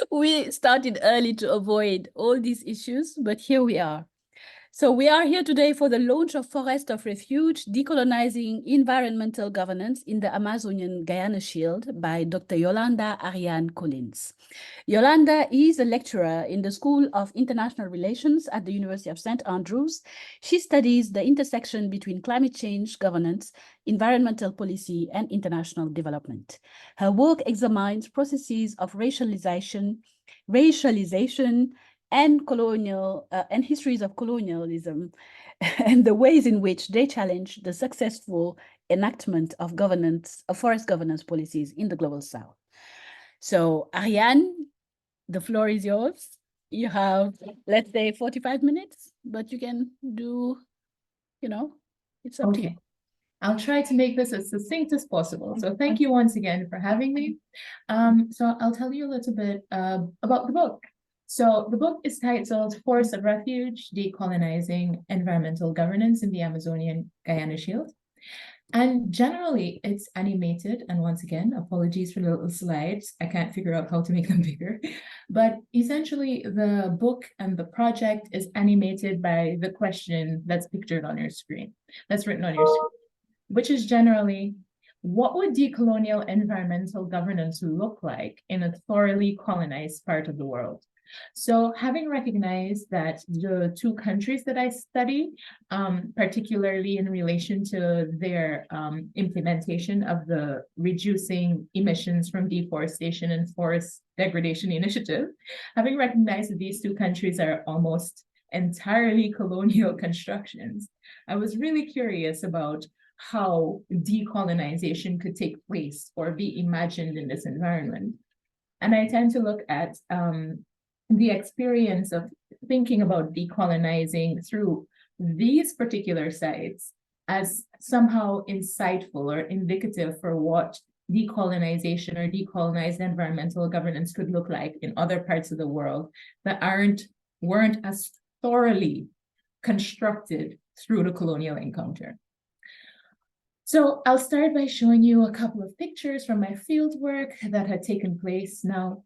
We started early to avoid all these issues, but here we are. So we are here today for the launch of Forest of Refuge, Decolonizing Environmental Governance in the Amazonian Guiana Shield by Dr. Yolanda Ariadne Collins. Yolanda is a lecturer in the School of International Relations at the University of St. Andrews. She studies the intersection between climate change governance, environmental policy, and international development. Her work examines processes of racialization, and histories of colonialism and the ways in which they challenge the successful enactment of forest governance policies in the global south. So Ariane, the floor is yours. You have, let's say, 45 minutes, but you can do, it's up to you. I'll try to make this as succinct as possible. So thank you once again for having me. So I'll tell you a little bit about the book. So the book is titled Forest of Refuge, Decolonizing Environmental Governance in the Amazonian Guiana Shield. And generally, it's animated. And once again, apologies for the little slides. I can't figure out how to make them bigger. But essentially, the book and the project is animated by the question that's pictured on your screen, that's written on your screen, which is generally, what would decolonial environmental governance look like in a thoroughly colonized part of the world? So having recognized that the two countries that I study, particularly in relation to their implementation of the reducing emissions from deforestation and forest degradation initiative, having recognized that these two countries are almost entirely colonial constructions, I was really curious about how decolonization could take place or be imagined in this environment. And I tend to look at the experience of thinking about decolonizing through these particular sites as somehow insightful or indicative for what decolonization or decolonized environmental governance could look like in other parts of the world that weren't as thoroughly constructed through the colonial encounter. So I'll start by showing you a couple of pictures from my field work that had taken place now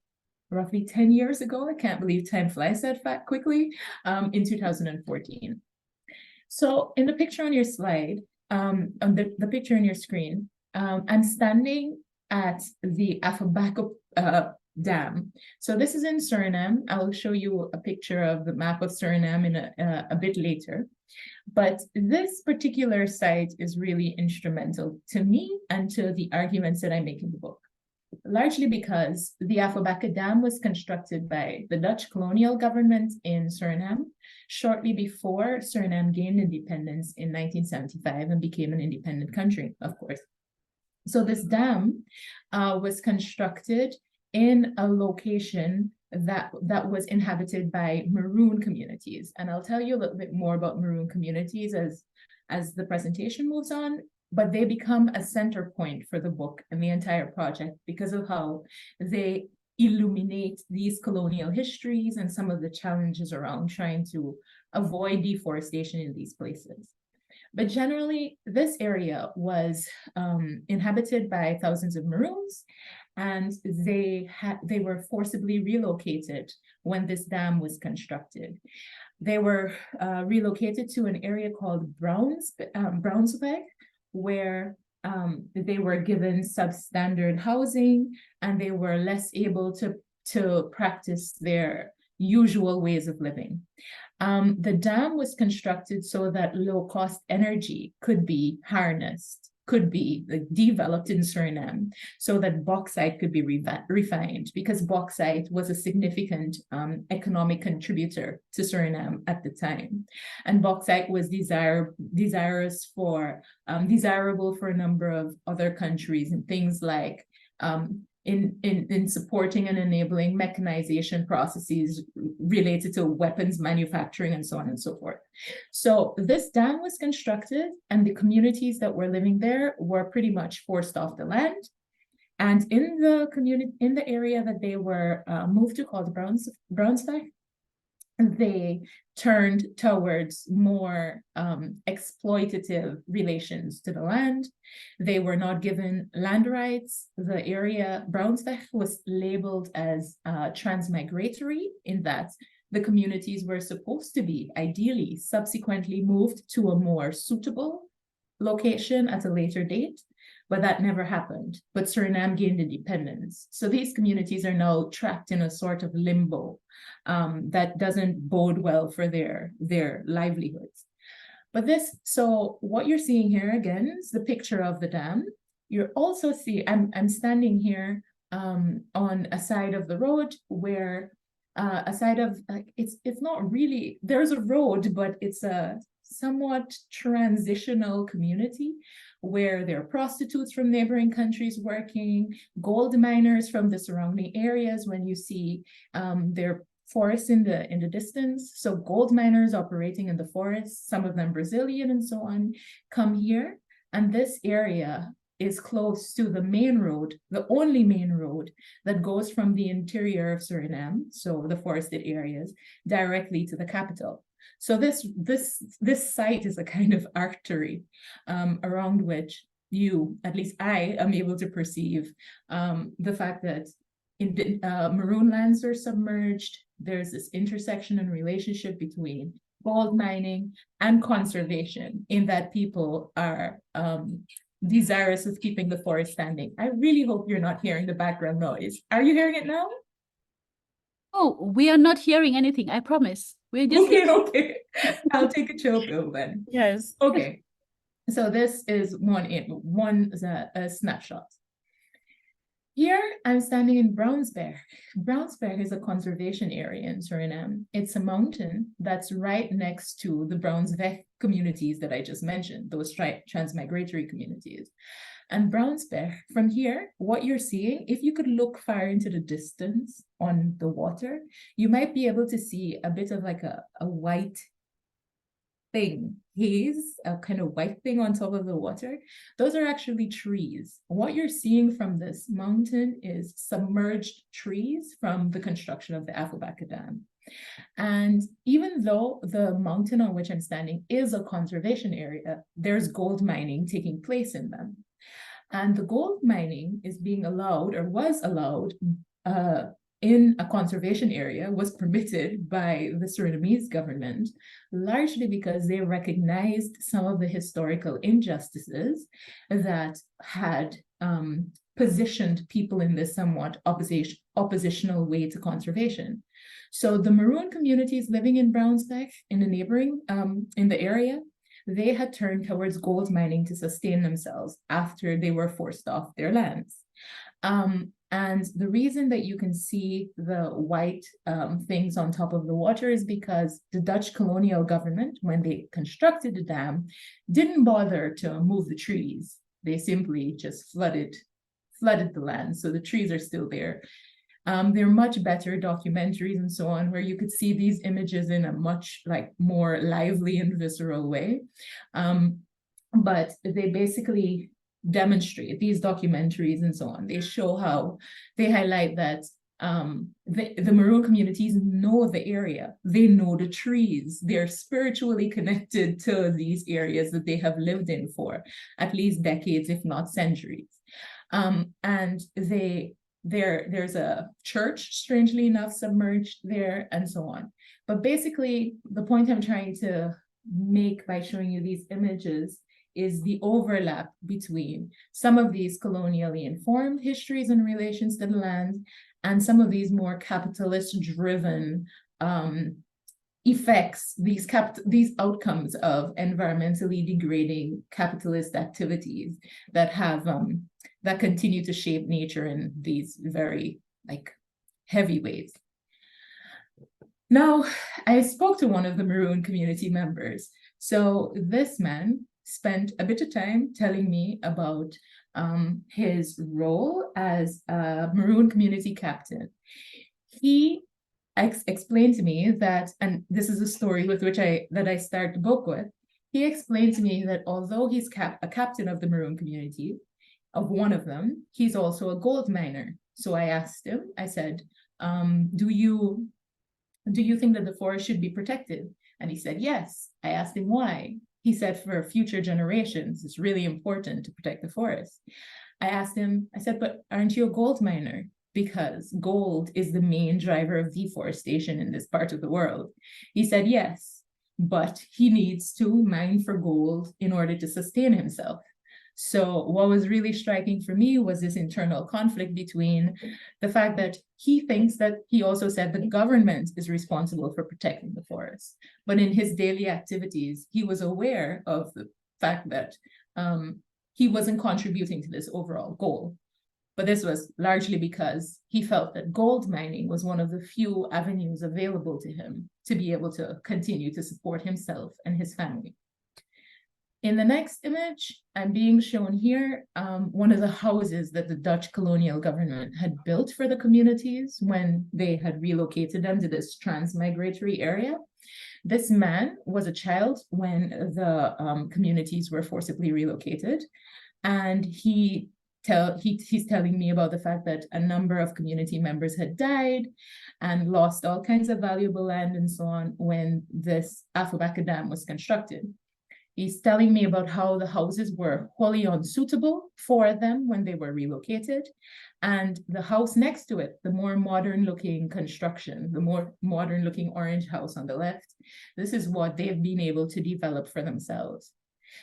roughly 10 years ago. I can't believe time flies that quickly, in 2014. So in the picture on your slide, on the picture on your screen, I'm standing at the Afabako Dam. So this is in Suriname. I will show you a picture of the map of Suriname in a bit later. But this particular site is really instrumental to me and to the arguments that I make in the book, largely because the Afabaka Dam was constructed by the Dutch colonial government in Suriname shortly before Suriname gained independence in 1975 and became an independent country, of course. So this dam was constructed in a location that was inhabited by Maroon communities. And I'll tell you a little bit more about Maroon communities as the presentation moves on, but they become a center point for the book and the entire project because of how they illuminate these colonial histories and some of the challenges around trying to avoid deforestation in these places. But generally, this area was inhabited by thousands of Maroons, and they were forcibly relocated when this dam was constructed. They were relocated to an area called Brownsweg, where they were given substandard housing and they were less able to practice their usual ways of living. The dam was constructed so that low-cost energy could be harnessed, could be developed in Suriname, so that bauxite could be refined, because bauxite was a significant economic contributor to Suriname at the time. And bauxite was desirable for a number of other countries, and things like in supporting and enabling mechanization processes related to weapons manufacturing and so on and so forth. So this dam was constructed and the communities that were living there were pretty much forced off the land. And in the area that they were moved to, called Brownsweg, they turned towards more exploitative relations to the land. They were not given land rights. The area, Brownsbeck, was labeled as transmigratory, in that the communities were supposed to be, ideally, subsequently moved to a more suitable location at a later date, but that never happened. But Suriname gained independence. So these communities are now trapped in a sort of limbo that doesn't bode well for their livelihoods. But so what you're seeing here again is the picture of the dam. You're also I'm standing here on a side of the road where a side of, it's not really, there's a road, but it's a somewhat transitional community where there are prostitutes from neighboring countries working, gold miners from the surrounding areas. When you see there are forests in the distance, so gold miners operating in the forests, some of them Brazilian and so on, come here. And this area is close to the main road, the only main road that goes from the interior of Suriname, so the forested areas, directly to the capital. So this site is a kind of artery around which at least I am able to perceive the fact that maroon lands are submerged. There's this intersection and relationship between gold mining and conservation, in that people are desirous of keeping the forest standing. I really hope you're not hearing the background noise. Are you hearing it now? Oh, we are not hearing anything, I promise. We're just okay. I'll take a chill pill then. Yes. Okay. So this is one snapshot. Here I'm standing in Brownsbeck. Brownsbeck is a conservation area in Suriname. It's a mountain that's right next to the Brownsbeck communities that I just mentioned, those transmigratory communities. And Brownsbeck, from here, what you're seeing, if you could look far into the distance on the water, you might be able to see a bit of like a white thing, haze, a kind of white thing on top of the water. Those are actually trees. What you're seeing from this mountain is submerged trees from the construction of the Afobaka Dam. And even though the mountain on which I'm standing is a conservation area, there's gold mining taking place in them. And the gold mining is being allowed, or was allowed, in a conservation area, was permitted by the Surinamese government, largely because they recognized some of the historical injustices that had positioned people in this somewhat oppositional way to conservation. So the Maroon communities living in Brownsbeck, in the neighboring, in the area, they had turned towards gold mining to sustain themselves after they were forced off their lands. And the reason that you can see the white things on top of the water is because the Dutch colonial government, when they constructed the dam, didn't bother to move the trees. They simply just flooded the land. So the trees are still there. There are much better documentaries and so on, where you could see these images in a much more lively and visceral way. But they basically demonstrate, these documentaries and so on, they show how they highlight that the Maroon communities know the area, they know the trees, they're spiritually connected to these areas that they have lived in for at least decades, if not centuries. And there's a church, strangely enough, submerged there, and so on. But basically, the point I'm trying to make by showing you these images is the overlap between some of these colonially informed histories and relations to the land and some of these more capitalist-driven effects, these outcomes of environmentally degrading capitalist activities that have that continue to shape nature in these very heavy ways. Now, I spoke to one of the Maroon community members. So this man spent a bit of time telling me about his role as a Maroon community captain. He explained to me that, and this is a story with which I start the book with, he explained to me that although he's a captain of the Maroon community, of one of them, he's also a gold miner. So I asked him, I said, do you do you think that the forest should be protected? And he said, yes. I asked him why. He said, for future generations, it's really important to protect the forest. I asked him, I said, but aren't you a gold miner? Because gold is the main driver of deforestation in this part of the world. He said, yes, but he needs to mine for gold in order to sustain himself. So what was really striking for me was this internal conflict between the fact that he thinks that he also said the government is responsible for protecting the forest. But in his daily activities, he was aware of the fact that he wasn't contributing to this overall goal. But this was largely because he felt that gold mining was one of the few avenues available to him to be able to continue to support himself and his family. In the next image, I'm being shown here one of the houses that the Dutch colonial government had built for the communities when they had relocated them to this transmigratory area. This man was a child when the communities were forcibly relocated, and he's telling me about the fact that a number of community members had died and lost all kinds of valuable land and so on when this Afobaka Dam was constructed. He's telling me about how the houses were wholly unsuitable for them when they were relocated. And the house next to it, the more modern looking construction, the more modern looking orange house on the left, this is what they've been able to develop for themselves.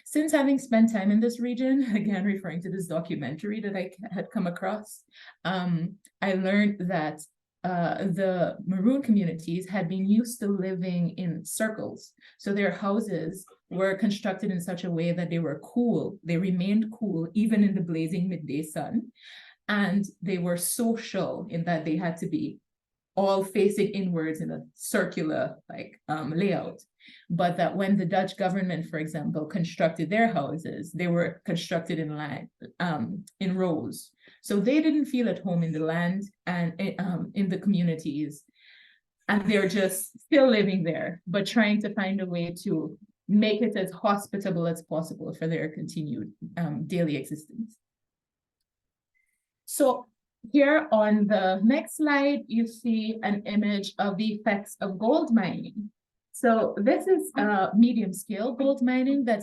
Since having spent time in this region, again, referring to this documentary that I had come across, I learned that the Maroon communities had been used to living in circles. So their houses were constructed in such a way that they were cool. They remained cool even in the blazing midday sun. And they were social in that they had to be all facing inwards in a circular layout. But that when the Dutch government, for example, constructed their houses, they were constructed in line, in rows. So they didn't feel at home in the land and in the communities. And they're just still living there, but trying to find a way to make it as hospitable as possible for their continued daily existence. So here on the next slide, you see an image of the effects of gold mining. So this is medium scale gold mining that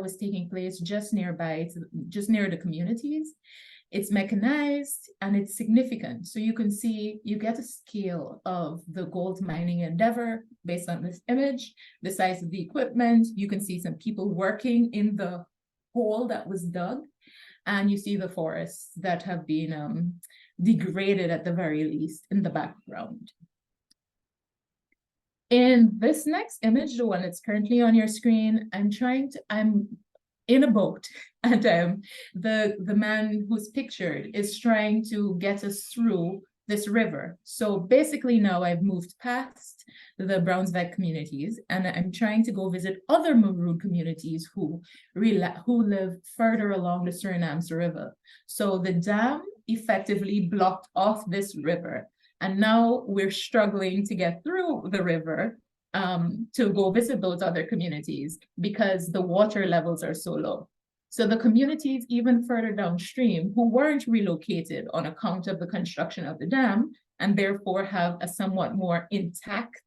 was taking place just nearby, just near the communities. It's mechanized and it's significant. So you can see, you get a scale of the gold mining endeavor based on this image, the size of the equipment. You can see some people working in the hole that was dug. And you see the forests that have been degraded at the very least in the background. In this next image, the one that's currently on your screen, I'm in a boat, and the man who's pictured is trying to get us through this river. So basically now I've moved past the Brownsweg communities and I'm trying to go visit other Maroon communities who live further along the Suriname River. So the dam effectively blocked off this river. And now we're struggling to get through the river to go visit those other communities because the water levels are so low. So the communities even further downstream who weren't relocated on account of the construction of the dam and therefore have a somewhat more intact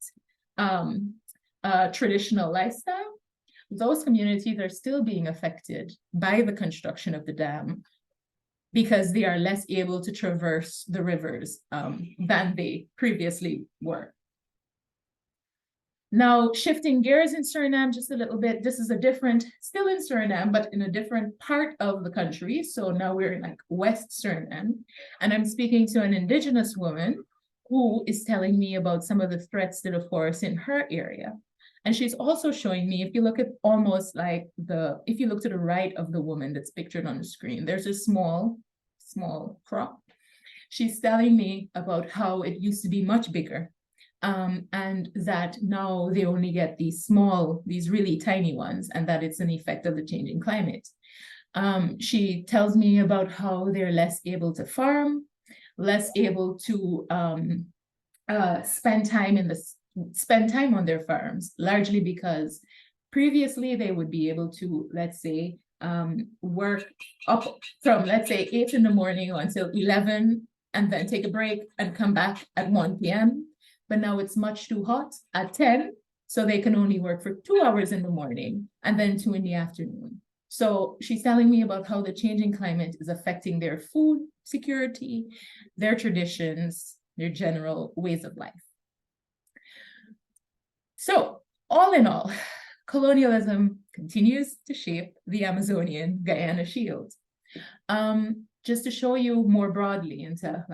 traditional lifestyle, those communities are still being affected by the construction of the dam because they are less able to traverse the rivers than they previously were. Now, shifting gears in Suriname just a little bit, this is a different, still in Suriname, but in a different part of the country. So now we're in like West Suriname, and I'm speaking to an indigenous woman who is telling me about some of the threats to the forest in her area. And she's also showing me, if you look at almost like if you look to the right of the woman that's pictured on the screen, there's a small crop. She's telling me about how it used to be much bigger. And that now they only get these really tiny ones, and that it's an effect of the changing climate. She tells me about how they're less able to farm, less able to spend time on their farms, largely because previously they would be able to, let's say, work up from, let's say, 8 in the morning until 11, and then take a break and come back at 1 p.m. but now it's much too hot at 10, so they can only work for 2 hours in the morning and then 2 in the afternoon. So she's telling me about how the changing climate is affecting their food security, their traditions, their general ways of life. So all in all, colonialism continues to shape the Amazonian Guiana Shield. Just to show you more broadly and to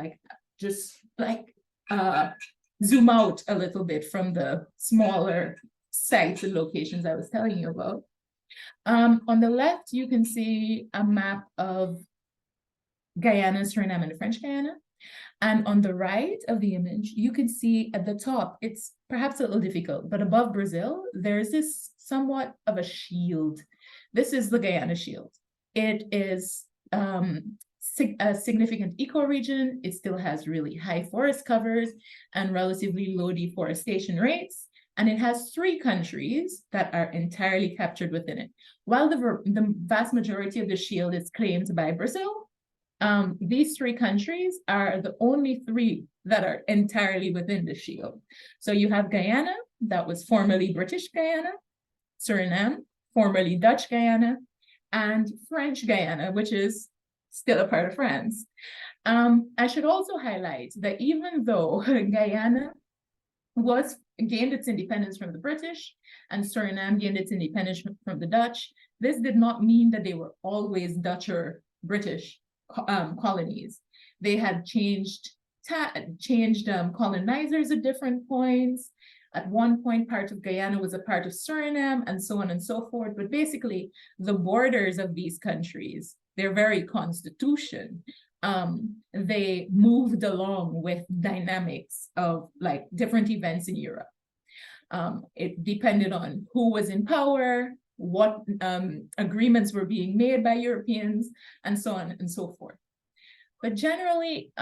zoom out a little bit from the smaller sites and locations I was telling you about. On the left, you can see a map of Guyana, Suriname, and French Guiana. And on the right of the image, you can see at the top, it's perhaps a little difficult, but above Brazil, there's this somewhat of a shield. This is the Guyana Shield. It is a significant ecoregion. It still has really high forest covers and relatively low deforestation rates. And it has 3 countries that are entirely captured within it. While the vast majority of the shield is claimed by Brazil, these 3 countries are the only 3 that are entirely within the shield. So you have Guyana, that was formerly British Guyana, Suriname, formerly Dutch Guyana, and French Guyana, which is still a part of France. I should also highlight that even though Guyana gained its independence from the British and Suriname gained its independence from the Dutch, this did not mean that they were always Dutch or British colonies. They had changed colonizers at different points. At one point, part of Guyana was a part of Suriname, and so on and so forth. But basically, the borders of these countries, their very constitution, they moved along with dynamics of like different events in Europe. It depended on who was in power, what agreements were being made by Europeans, and so on and so forth. But generally,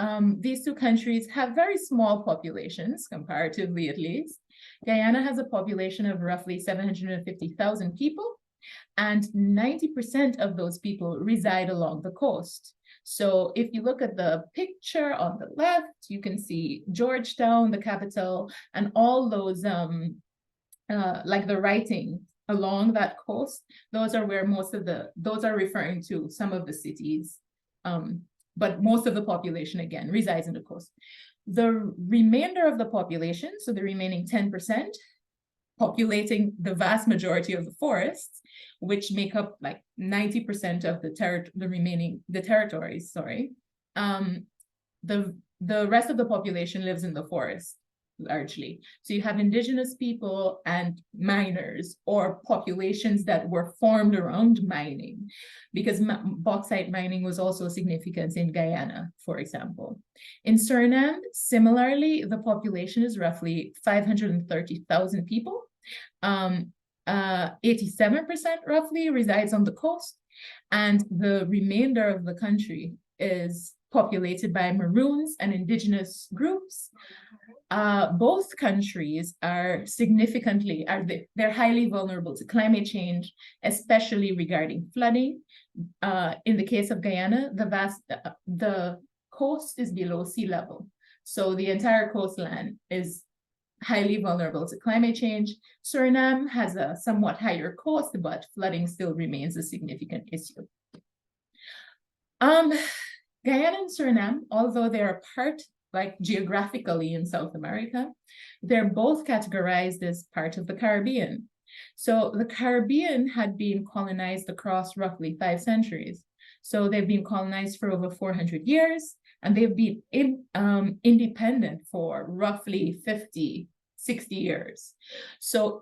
these 2 countries have very small populations, comparatively at least. Guyana has a population of roughly 750,000 people, and 90% of those people reside along the coast. So if you look at the picture on the left, you can see Georgetown, the capital, and all those, like the writing along that coast. Those are where those are referring to some of the cities, but most of the population, again, resides in the coast. The remainder of the population, so the remaining 10%, populating the vast majority of the forests, which make up like 90% of the territories, sorry. The rest of the population lives in the forest, largely. So you have indigenous people and miners, or populations that were formed around mining, because bauxite mining was also significant in Guyana, for example. In Suriname, similarly, the population is roughly 530,000 people. 87% roughly resides on the coast, and the remainder of the country is populated by Maroons and indigenous groups. Both countries are they're highly vulnerable to climate change, especially regarding flooding. In the case of Guyana, the coast is below sea level. So the entire coastline is highly vulnerable to climate change. Suriname has a somewhat higher coast, but flooding still remains a significant issue. Guyana and Suriname, although they are apart, like geographically in South America, they're both categorized as part of the Caribbean. So the Caribbean had been colonized across roughly 5 centuries. So they've been colonized for over 400 years, and they've been independent for roughly 50, 60 years. So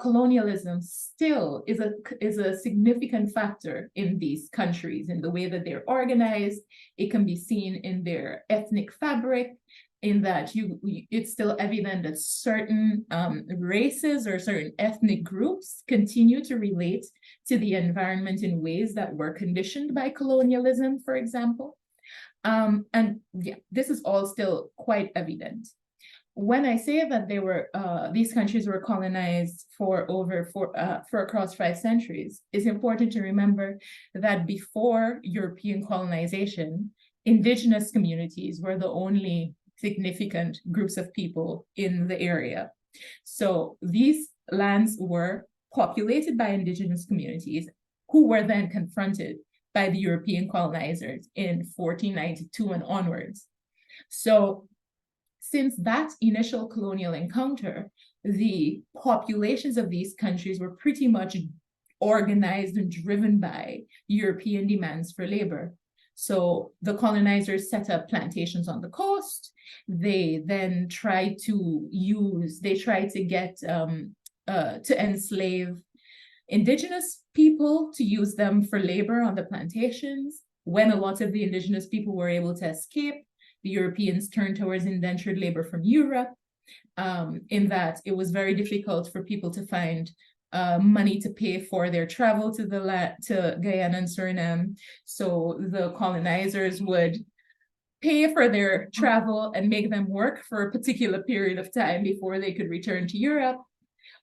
colonialism still is a significant factor in these countries, in the way that they're organized. It can be seen in their ethnic fabric, in that it's still evident that certain races or certain ethnic groups continue to relate to the environment in ways that were conditioned by colonialism, for example. And yeah, this is all still quite evident. When I say that these countries were colonized for across 5 centuries, it's important to remember that before European colonization, indigenous communities were the only significant groups of people in the area. So these lands were populated by indigenous communities who were then confronted by the European colonizers in 1492 and onwards. So since that initial colonial encounter, the populations of these countries were pretty much organized and driven by European demands for labor. So the colonizers set up plantations on the coast. They then tried to enslave indigenous people to use them for labor on the plantations. When a lot of the indigenous people were able to escape, the Europeans turned towards indentured labor from Europe, in that it was very difficult for people to find money to pay for their travel to Guyana and Suriname. So the colonizers would pay for their travel and make them work for a particular period of time before they could return to Europe.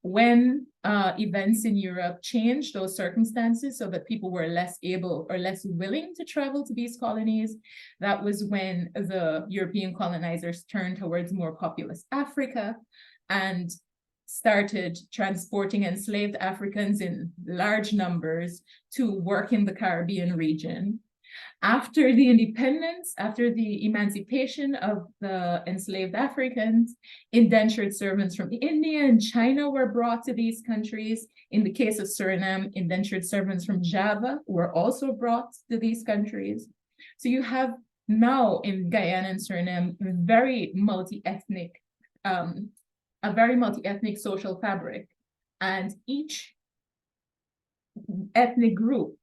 When events in Europe changed those circumstances so that people were less able or less willing to travel to these colonies, that was when the European colonizers turned towards more populous Africa and started transporting enslaved Africans in large numbers to work in the Caribbean region. After the independence, after the emancipation of the enslaved Africans, indentured servants from India and China were brought to these countries. In the case of Suriname, indentured servants from Java were also brought to these countries. So you have now in Guyana and Suriname a very multi-ethnic social fabric, and each ethnic group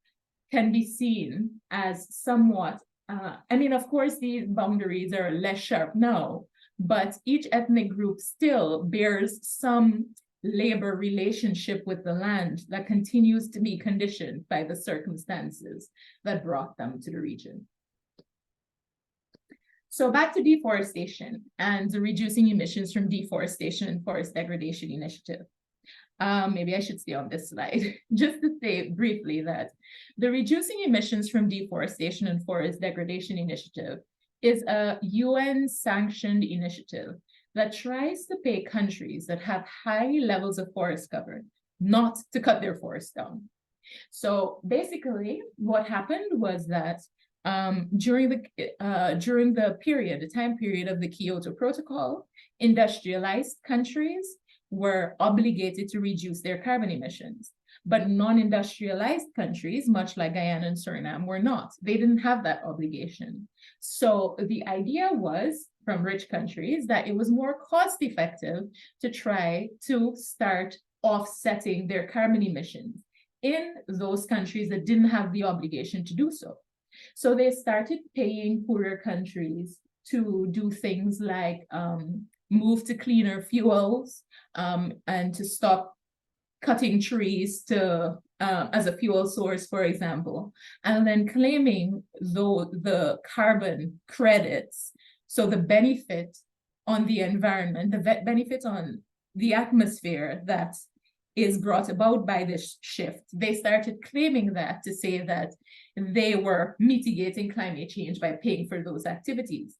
can be seen as somewhat, of course, these boundaries are less sharp now, but each ethnic group still bears some labor relationship with the land that continues to be conditioned by the circumstances that brought them to the region. So back to deforestation and the reducing emissions from deforestation and forest degradation initiative. Maybe I should stay on this slide, just to say briefly that the Reducing Emissions from Deforestation and Forest Degradation Initiative is a UN-sanctioned initiative that tries to pay countries that have high levels of forest cover not to cut their forests down. So basically, what happened was that during the time period of the Kyoto Protocol, industrialized countries were obligated to reduce their carbon emissions, but non-industrialized countries, much like Guyana and Suriname, were not. They didn't have that obligation. So the idea was, from rich countries, that it was more cost-effective to try to start offsetting their carbon emissions in those countries that didn't have the obligation to do so. So they started paying poorer countries to do things like move to cleaner fuels, and to stop cutting trees as a fuel source, for example, and then claiming the carbon credits, so the benefit on the environment, the benefit on the atmosphere that is brought about by this shift. They started claiming that to say that they were mitigating climate change by paying for those activities.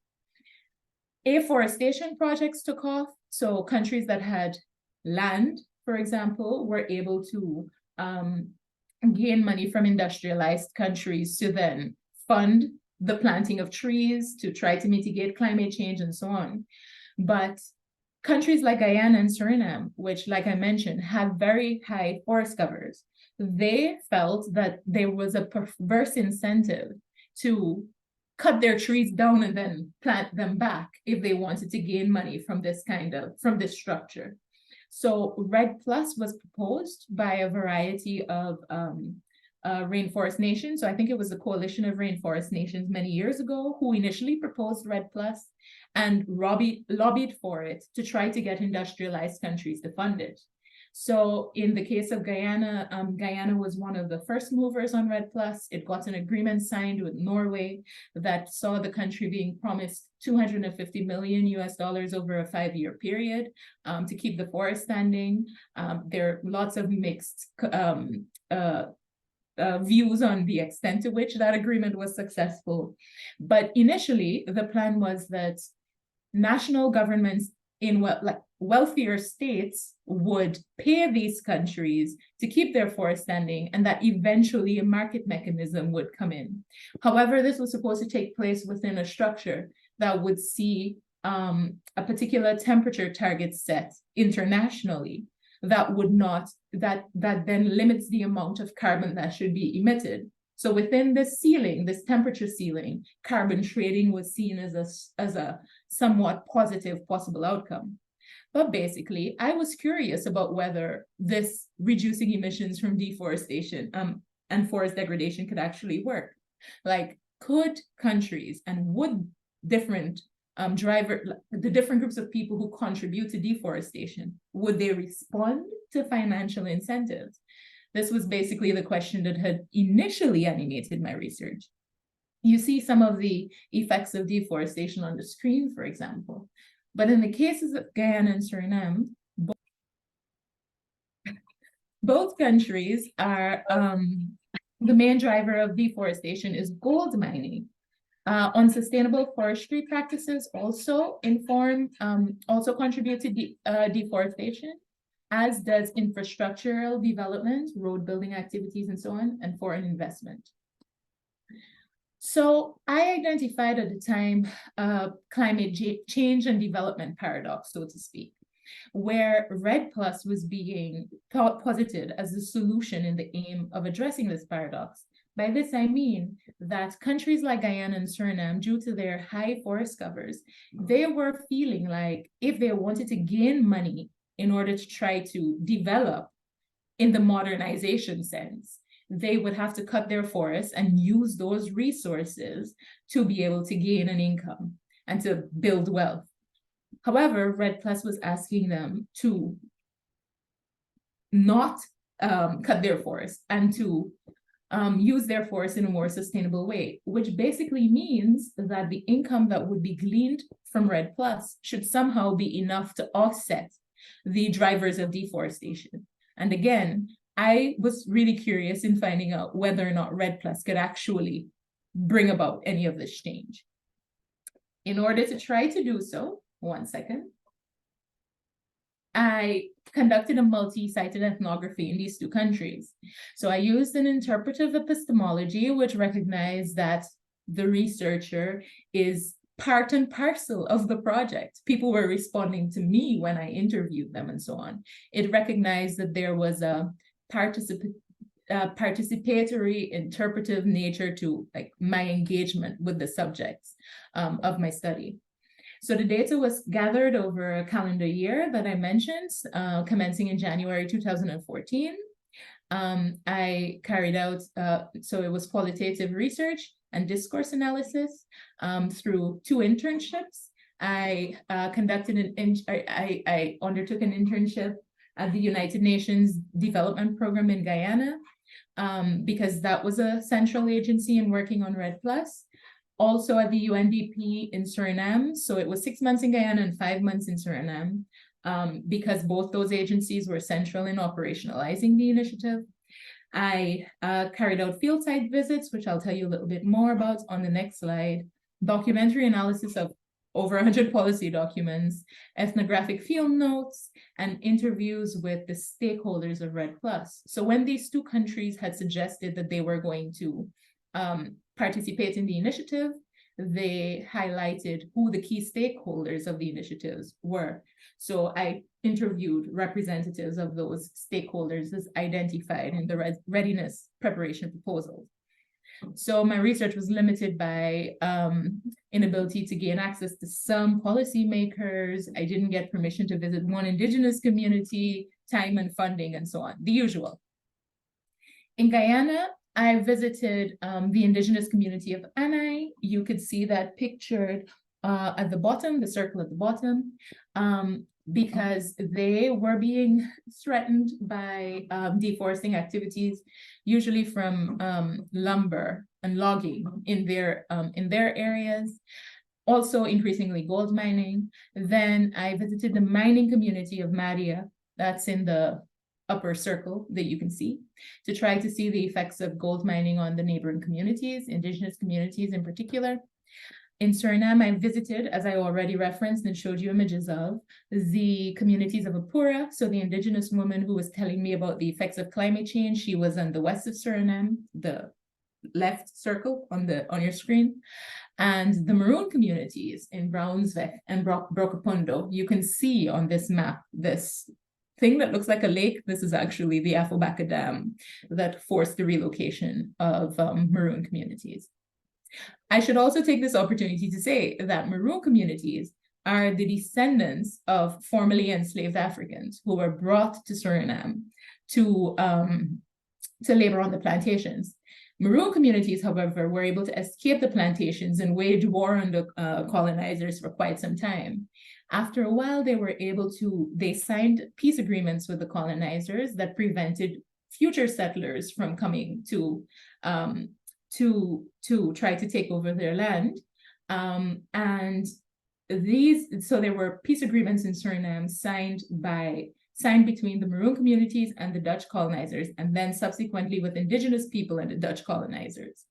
Afforestation projects took off. So countries that had land, for example, were able to gain money from industrialized countries to then fund the planting of trees to try to mitigate climate change and so on. But countries like Guyana and Suriname, which, like I mentioned, have very high forest covers, they felt that there was a perverse incentive to cut their trees down and then plant them back if they wanted to gain money from this structure. So REDD+ was proposed by a variety of rainforest nations. So I think it was a coalition of rainforest nations many years ago who initially proposed REDD+ and lobbied for it to try to get industrialized countries to fund it. So in the case of Guyana, Guyana was one of the first movers on REDD+. It got an agreement signed with Norway that saw the country being promised $250 million over a 5-year period to keep the forest standing. There are lots of mixed views on the extent to which that agreement was successful. But initially, the plan was that national governments in wealthier states would pay these countries to keep their forest standing, and that eventually a market mechanism would come in. However, this was supposed to take place within a structure that would see a particular temperature target set internationally that would not, that then limits the amount of carbon that should be emitted. So within this ceiling, this temperature ceiling, carbon trading was seen as a somewhat positive possible outcome. But basically, I was curious about whether this reducing emissions from deforestation and forest degradation could actually work. Like, could countries and would different the different groups of people who contribute to deforestation, would they respond to financial incentives? This was basically the question that had initially animated my research. You see some of the effects of deforestation on the screen, for example. But in the cases of Guyana and Suriname, both countries are, the main driver of deforestation is gold mining. Unsustainable forestry practices also contribute to deforestation, as does infrastructural development, road building activities, and so on, and foreign investment. So I identified at the time climate change and development paradox, so to speak, where REDD+ was being posited as the solution in the aim of addressing this paradox. By this, I mean that countries like Guyana and Suriname, due to their high forest covers, they were feeling like if they wanted to gain money in order to try to develop in the modernization sense, they would have to cut their forests and use those resources to be able to gain an income and to build wealth. However, REDD+ was asking them to not cut their forests and to use their forests in a more sustainable way, which basically means that the income that would be gleaned from REDD+ should somehow be enough to offset the drivers of deforestation. And again, I was really curious in finding out whether or not REDD+ could actually bring about any of this change. In order to try to do so, one second, I conducted a multi-sited ethnography in these two countries. So I used an interpretive epistemology, which recognized that the researcher is part and parcel of the project. People were responding to me when I interviewed them and so on. It recognized that there was a participatory interpretive nature to my engagement with the subjects of my study. So the data was gathered over a calendar year that I mentioned, commencing in January 2014. I carried out, so it was qualitative research and discourse analysis through 2 internships. I undertook an internship at the United Nations Development Program in Guyana, because that was a central agency in working on REDD+. Also at the UNDP in Suriname. So it was 6 months in Guyana and 5 months in Suriname, because both those agencies were central in operationalizing the initiative. I carried out field site visits, which I'll tell you a little bit more about on the next slide, documentary analysis of over 100 policy documents, ethnographic field notes, and interviews with the stakeholders of REDD+. So when these 2 countries had suggested that they were going to participate in the initiative, they highlighted who the key stakeholders of the initiatives were. So I interviewed representatives of those stakeholders as identified in the readiness preparation proposals. So my research was limited by inability to gain access to some policymakers. I didn't get permission to visit one indigenous community, time and funding, and so on, the usual. In Guyana, I visited the indigenous community of Anai. You could see that pictured at the bottom, the circle at the bottom, because they were being threatened by deforesting activities, usually from lumber and logging in their areas. Also increasingly gold mining. Then I visited the mining community of Madia, that's in the upper circle that you can see, to try to see the effects of gold mining on the neighboring communities, indigenous communities in particular. In Suriname, I visited, as I already referenced and showed you images of, the communities of Apura. So the indigenous woman who was telling me about the effects of climate change, she was on the west of Suriname, the left circle on your screen. And the Maroon communities in Brownsville and Brokopondo, you can see on this map, this thing that looks like a lake. This is actually the Afobaka Dam that forced the relocation of Maroon communities. I should also take this opportunity to say that Maroon communities are the descendants of formerly enslaved Africans who were brought to Suriname to labor on the plantations. Maroon communities, however, were able to escape the plantations and wage war on the colonizers for quite some time. After a while, they signed peace agreements with the colonizers that prevented future settlers from coming to try to take over their land. So there were peace agreements in Suriname signed between the Maroon communities and the Dutch colonizers, and then subsequently with indigenous people and the Dutch colonizers.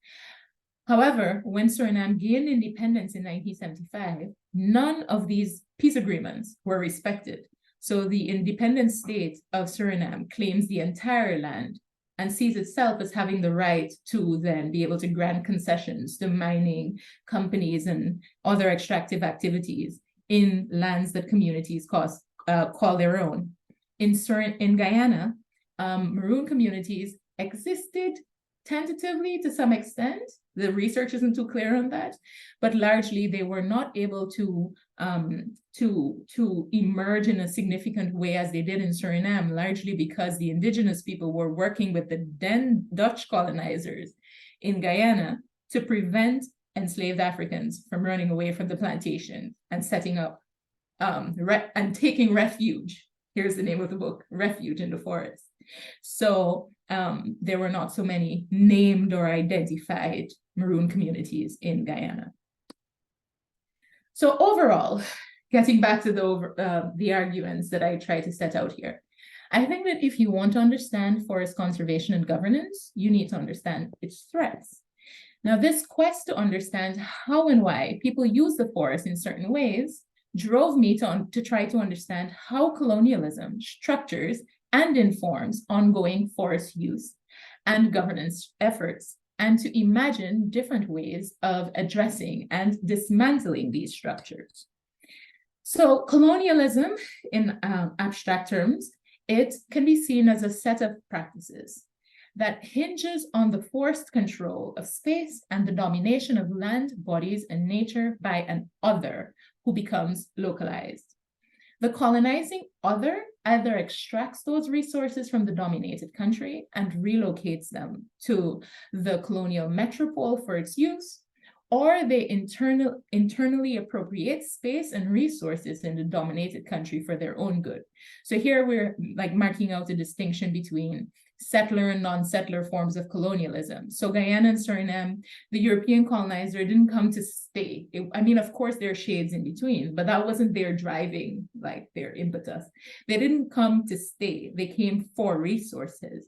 However, when Suriname gained independence in 1975, none of these peace agreements were respected. So the independent state of Suriname claims the entire land and sees itself as having the right to then be able to grant concessions to mining companies and other extractive activities in lands that communities call their own. In Guyana, Maroon communities existed tentatively to some extent. The research isn't too clear on that, but largely they were not able to emerge in a significant way as they did in Suriname, largely because the indigenous people were working with the then Dutch colonizers in Guyana to prevent enslaved Africans from running away from the plantation and setting up and taking refuge. Here's the name of the book, Refuge in the Forest. So there were not so many named or identified Maroon communities in Guyana. So overall, getting back to the arguments that I try to set out here, I think that if you want to understand forest conservation and governance, you need to understand its threats. Now, this quest to understand how and why people use the forest in certain ways drove me to try to understand how colonialism structures and informs ongoing forest use and governance efforts, and to imagine different ways of addressing and dismantling these structures. So colonialism, in abstract terms, it can be seen as a set of practices that hinges on the forced control of space and the domination of land, bodies, and nature by an other who becomes localized. The colonizing other either extracts those resources from the dominated country and relocates them to the colonial metropole for its use, or they internally appropriate space and resources in the dominated country for their own good. So here we're like marking out a distinction between settler and non-settler forms of colonialism. So Guyana and Suriname, the European colonizer didn't come to stay. I mean, of course, there are shades in between, but that wasn't their driving, like their impetus. They didn't come to stay. They came for resources.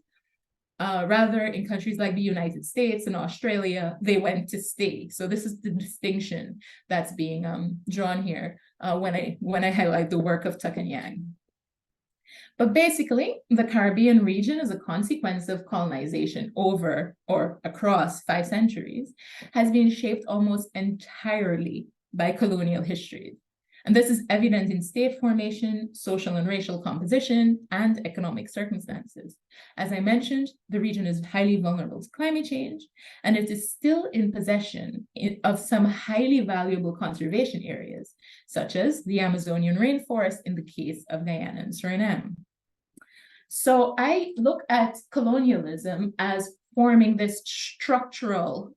Rather, in countries like the United States and Australia, they went to stay. So this is the distinction that's being drawn here when I highlight the work of Tuck and Yang. But basically, the Caribbean region, as a consequence of colonization over or across 5 centuries, has been shaped almost entirely by colonial history. And this is evident in state formation, social and racial composition, and economic circumstances. As I mentioned, the region is highly vulnerable to climate change, and it is still in possession of some highly valuable conservation areas, such as the Amazonian rainforest in the case of Guyana and Suriname. So I look at colonialism as forming this structural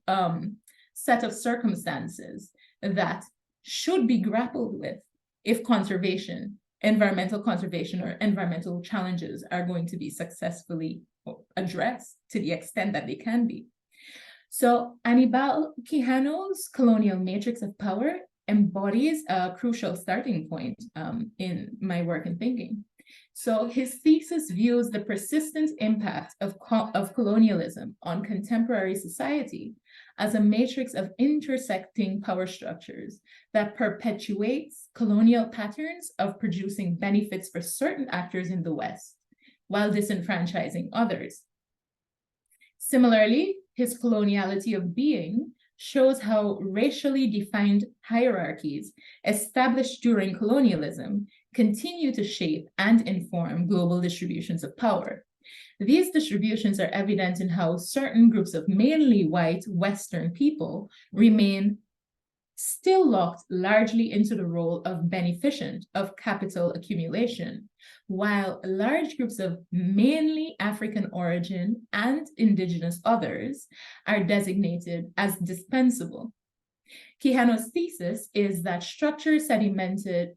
set of circumstances that should be grappled with if environmental conservation or environmental challenges are going to be successfully addressed to the extent that they can be. So Anibal Quijano's colonial matrix of power embodies a crucial starting point in my work and thinking. So his thesis views the persistent impact of colonialism on contemporary society as a matrix of intersecting power structures that perpetuates colonial patterns of producing benefits for certain actors in the West, while disenfranchising others. Similarly, his coloniality of being shows how racially defined hierarchies established during colonialism continue to shape and inform global distributions of power. These distributions are evident in how certain groups of mainly white Western people remain still locked largely into the role of beneficent of capital accumulation, while large groups of mainly African origin and indigenous others are designated as dispensable. Quijano's thesis is that structures cemented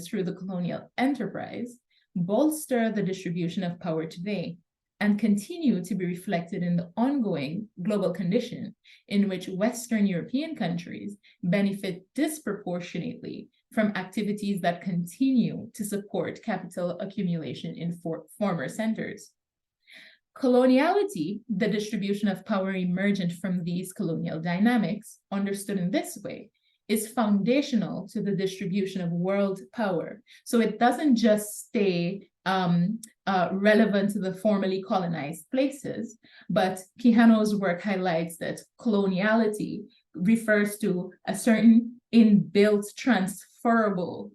through the colonial enterprise bolster the distribution of power today and continue to be reflected in the ongoing global condition in which Western European countries benefit disproportionately from activities that continue to support capital accumulation in former centers. Coloniality, the distribution of power emergent from these colonial dynamics, understood in this way, is foundational to the distribution of world power. So it doesn't just stay relevant to the formerly colonized places, but Quijano's work highlights that coloniality refers to a certain inbuilt transferable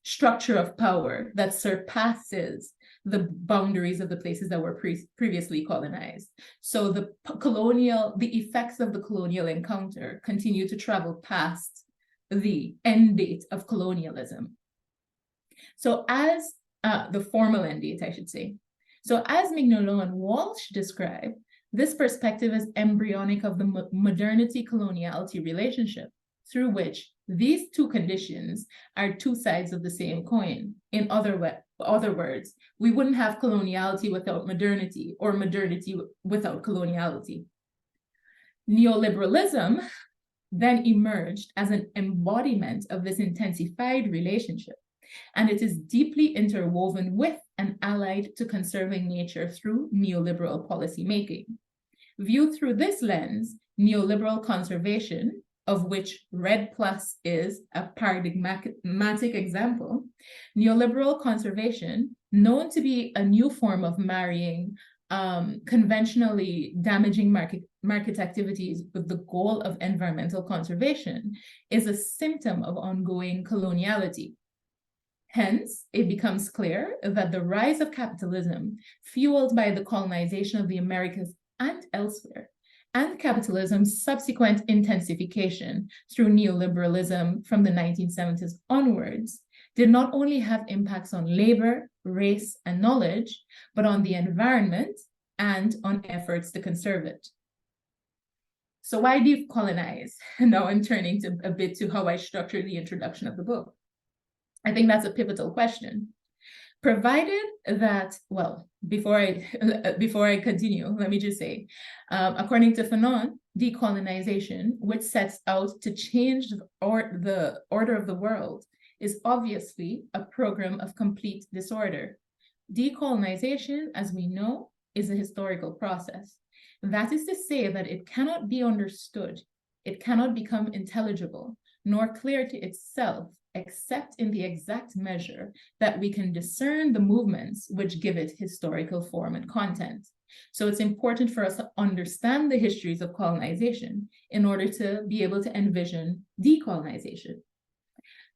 structure of power that surpasses the boundaries of the places that were previously colonized. So the effects of the colonial encounter continue to travel past the end date of colonialism. So as the formal end date, I should say. So as Mignolo and Walsh describe, this perspective is embryonic of the modernity coloniality relationship, through which these two conditions are two sides of the same coin. In other words, we wouldn't have coloniality without modernity, or modernity without coloniality. Neoliberalism then emerged as an embodiment of this intensified relationship, and it is deeply interwoven with and allied to conserving nature through neoliberal policymaking. Viewed through this lens, neoliberal conservation, of which REDD+ is a paradigmatic example, neoliberal conservation, known to be a new form of marrying conventionally damaging market activities with the goal of environmental conservation, is a symptom of ongoing coloniality. Hence, it becomes clear that the rise of capitalism, fueled by the colonization of the Americas and elsewhere, and capitalism's subsequent intensification through neoliberalism from the 1970s onwards, did not only have impacts on labor, race, and knowledge, but on the environment and on efforts to conserve it. So why decolonize? Now I'm turning to a bit to how I structured the introduction of the book. I think that's a pivotal question. Provided that, well, before I continue, let me just say, according to Fanon, decolonization, which sets out to change the order of the world, is obviously a program of complete disorder. Decolonization, as we know, is a historical process. That is to say that it cannot be understood, it cannot become intelligible, nor clear to itself, except in the exact measure that we can discern the movements which give it historical form and content. So it's important for us to understand the histories of colonization in order to be able to envision decolonization.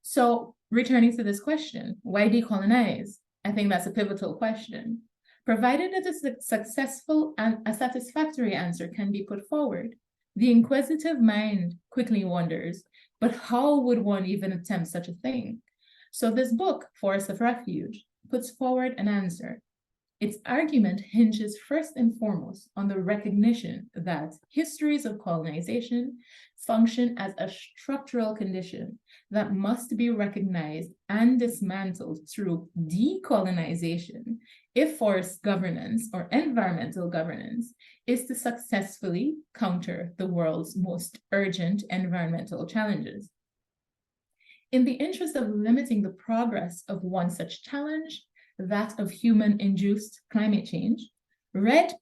So returning to this question, why decolonize? I think that's a pivotal question. Provided that a successful and a satisfactory answer can be put forward, the inquisitive mind quickly wonders, but how would one even attempt such a thing? So this book, Forests of Refuge, puts forward an answer. Its argument hinges first and foremost on the recognition that histories of colonization function as a structural condition that must be recognized and dismantled through decolonization if forest governance or environmental governance is to successfully counter the world's most urgent environmental challenges. In the interest of limiting the progress of one such challenge, that of human-induced climate change, REDD+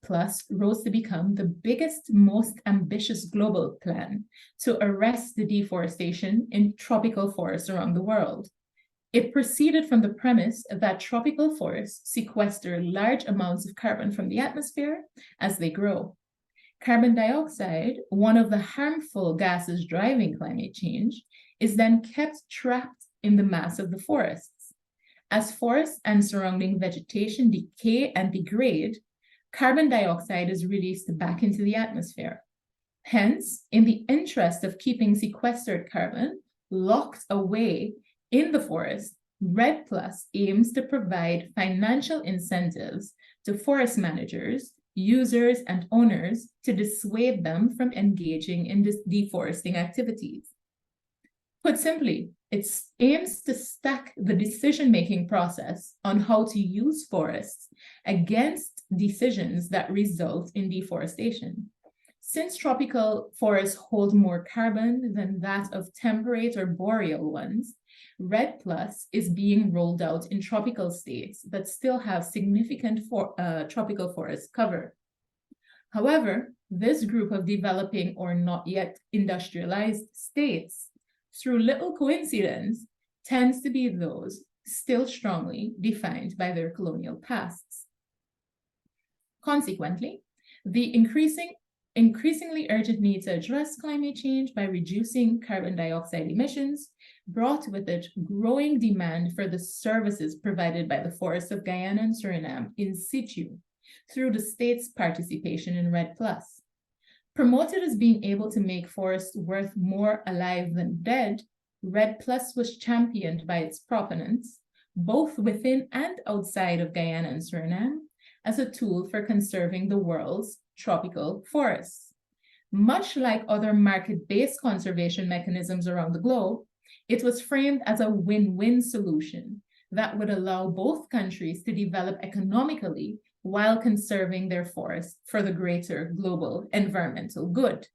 rose to become the biggest, most ambitious global plan to arrest the deforestation in tropical forests around the world. It proceeded from the premise that tropical forests sequester large amounts of carbon from the atmosphere as they grow. Carbon dioxide, one of the harmful gases driving climate change, is then kept trapped in the mass of the forests. As forests and surrounding vegetation decay and degrade, carbon dioxide is released back into the atmosphere. Hence, in the interest of keeping sequestered carbon locked away in the forest, REDD+ aims to provide financial incentives to forest managers, users, and owners to dissuade them from engaging in deforesting activities. Put simply, it aims to stack the decision-making process on how to use forests against decisions that result in deforestation. Since tropical forests hold more carbon than that of temperate or boreal ones, REDD+ is being rolled out in tropical states that still have significant tropical forest cover. However, this group of developing or not yet industrialized states, through little coincidence, tends to be those still strongly defined by their colonial pasts. Consequently, the increasingly urgent need to address climate change by reducing carbon dioxide emissions brought with it growing demand for the services provided by the forests of Guyana and Suriname in situ through the state's participation in REDD+. Promoted as being able to make forests worth more alive than dead, REDD+ was championed by its proponents, both within and outside of Guyana and Suriname, as a tool for conserving the world's tropical forests. Much like other market-based conservation mechanisms around the globe, it was framed as a win-win solution that would allow both countries to develop economically while conserving their forests for the greater global environmental good.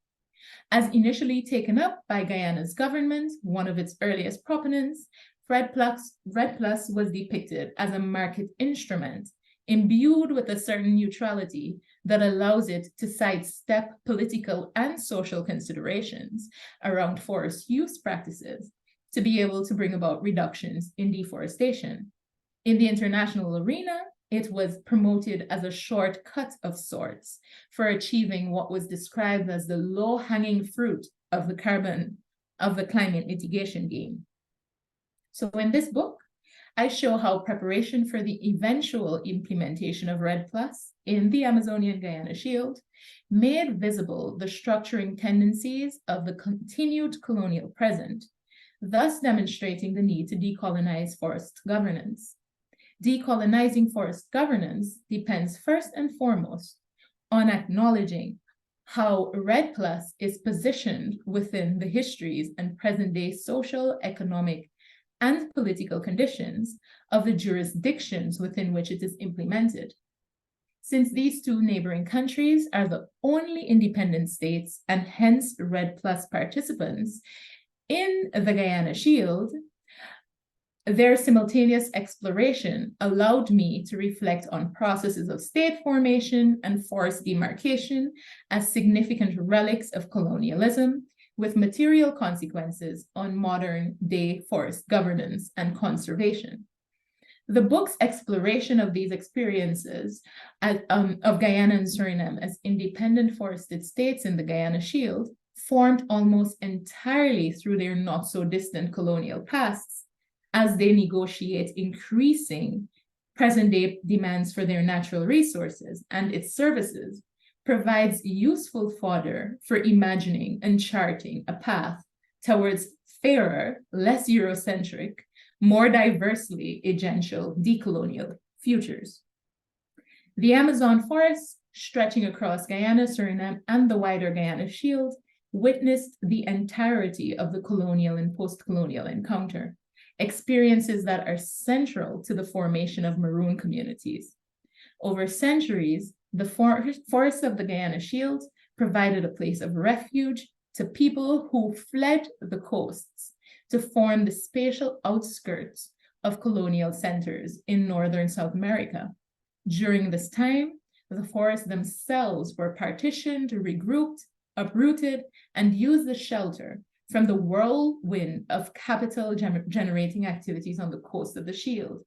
As initially taken up by Guyana's government, one of its earliest proponents, REDD+ was depicted as a market instrument imbued with a certain neutrality that allows it to sidestep political and social considerations around forest use practices to be able to bring about reductions in deforestation. In the international arena, it was promoted as a shortcut of sorts for achieving what was described as the low-hanging fruit of the climate mitigation game. So in this book, I show how preparation for the eventual implementation of REDD+ in the Amazonian Guyana Shield made visible the structuring tendencies of the continued colonial present, thus demonstrating the need to decolonize forest governance. Decolonizing forest governance depends first and foremost on acknowledging how REDD+ is positioned within the histories and present-day social, economic, and political conditions of the jurisdictions within which it is implemented. Since these two neighboring countries are the only independent states and hence REDD+ participants in the Guyana Shield, their simultaneous exploration allowed me to reflect on processes of state formation and forest demarcation as significant relics of colonialism, with material consequences on modern-day forest governance and conservation. The book's exploration of these experiences of Guyana and Suriname as independent forested states in the Guyana Shield formed almost entirely through their not-so-distant colonial pasts as they negotiate increasing present-day demands for their natural resources and its services, provides useful fodder for imagining and charting a path towards fairer, less Eurocentric, more diversely agential decolonial futures. The Amazon forests, stretching across Guyana, Suriname, and the wider Guyana Shield, witnessed the entirety of the colonial and post-colonial encounter, experiences that are central to the formation of maroon communities. Over centuries, the forests of the Guyana Shield provided a place of refuge to people who fled the coasts to form the spatial outskirts of colonial centers in northern South America. During this time, The forests themselves were partitioned, regrouped, uprooted, and used as shelter from the whirlwind of capital generating activities on the coast of the Shield.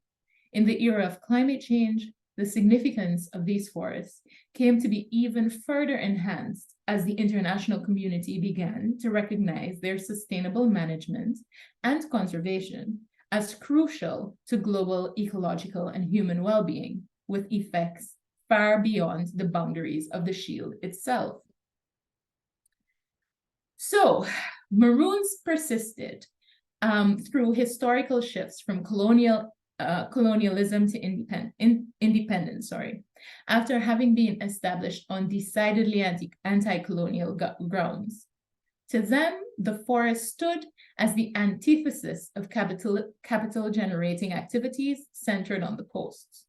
In the era of climate change, the significance of these forests came to be even further enhanced as the international community began to recognize their sustainable management and conservation as crucial to global ecological and human well-being, with effects far beyond the boundaries of the Shield itself. So, Maroons persisted through historical shifts from colonialism to independence, after having been established on decidedly anti-colonial grounds. To them, the forest stood as the antithesis of capital-generating activities centered on the coasts.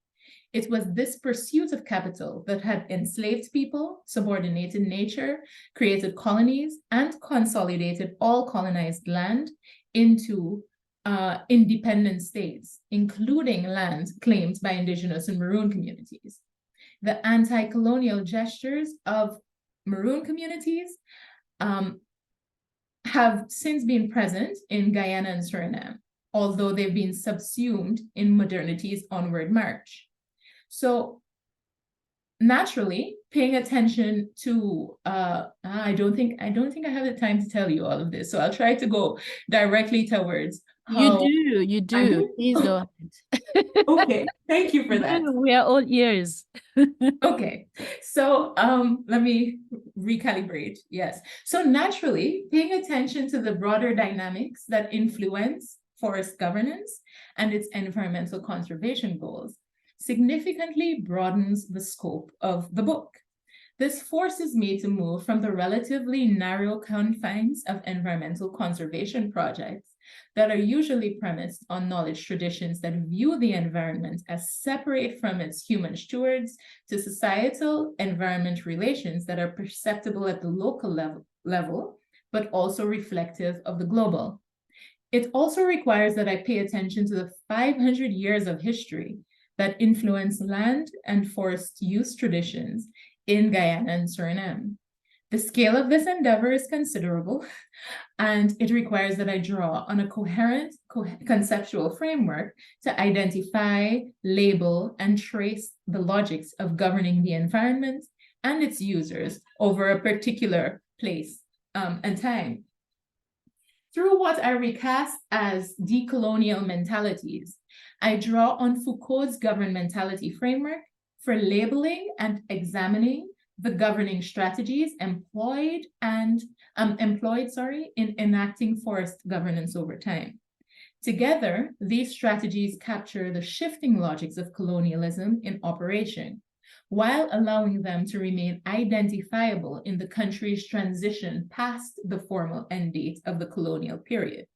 It was this pursuit of capital that had enslaved people, subordinated nature, created colonies, and consolidated all colonized land into independent states, including lands claimed by indigenous and Maroon communities. The anti-colonial gestures of Maroon communities have since been present in Guyana and Suriname, although they've been subsumed in modernity's onward march. So naturally, paying attention to, I don't think I have the time to tell you all of this, so I'll try to go directly towards how— You do. Please go ahead. Okay, thank you for that. We are all ears. Okay, so let me recalibrate. Yes, so naturally, paying attention to the broader dynamics that influence forest governance and its environmental conservation goals significantly broadens the scope of the book. This forces me to move from the relatively narrow confines of environmental conservation projects that are usually premised on knowledge traditions that view the environment as separate from its human stewards to societal environment relations that are perceptible at the local level, but also reflective of the global. It also requires that I pay attention to the 500 years of history that influence land and forest use traditions in Guyana and Suriname. The scale of this endeavor is considerable, and it requires that I draw on a coherent conceptual framework to identify, label, and trace the logics of governing the environment and its users over a particular place and time. Through what I recast as decolonial mentalities, I draw on Foucault's governmentality framework for labeling and examining the governing strategies employed in enacting forest governance over time. Together, these strategies capture the shifting logics of colonialism in operation, while allowing them to remain identifiable in the country's transition past the formal end date of the colonial period.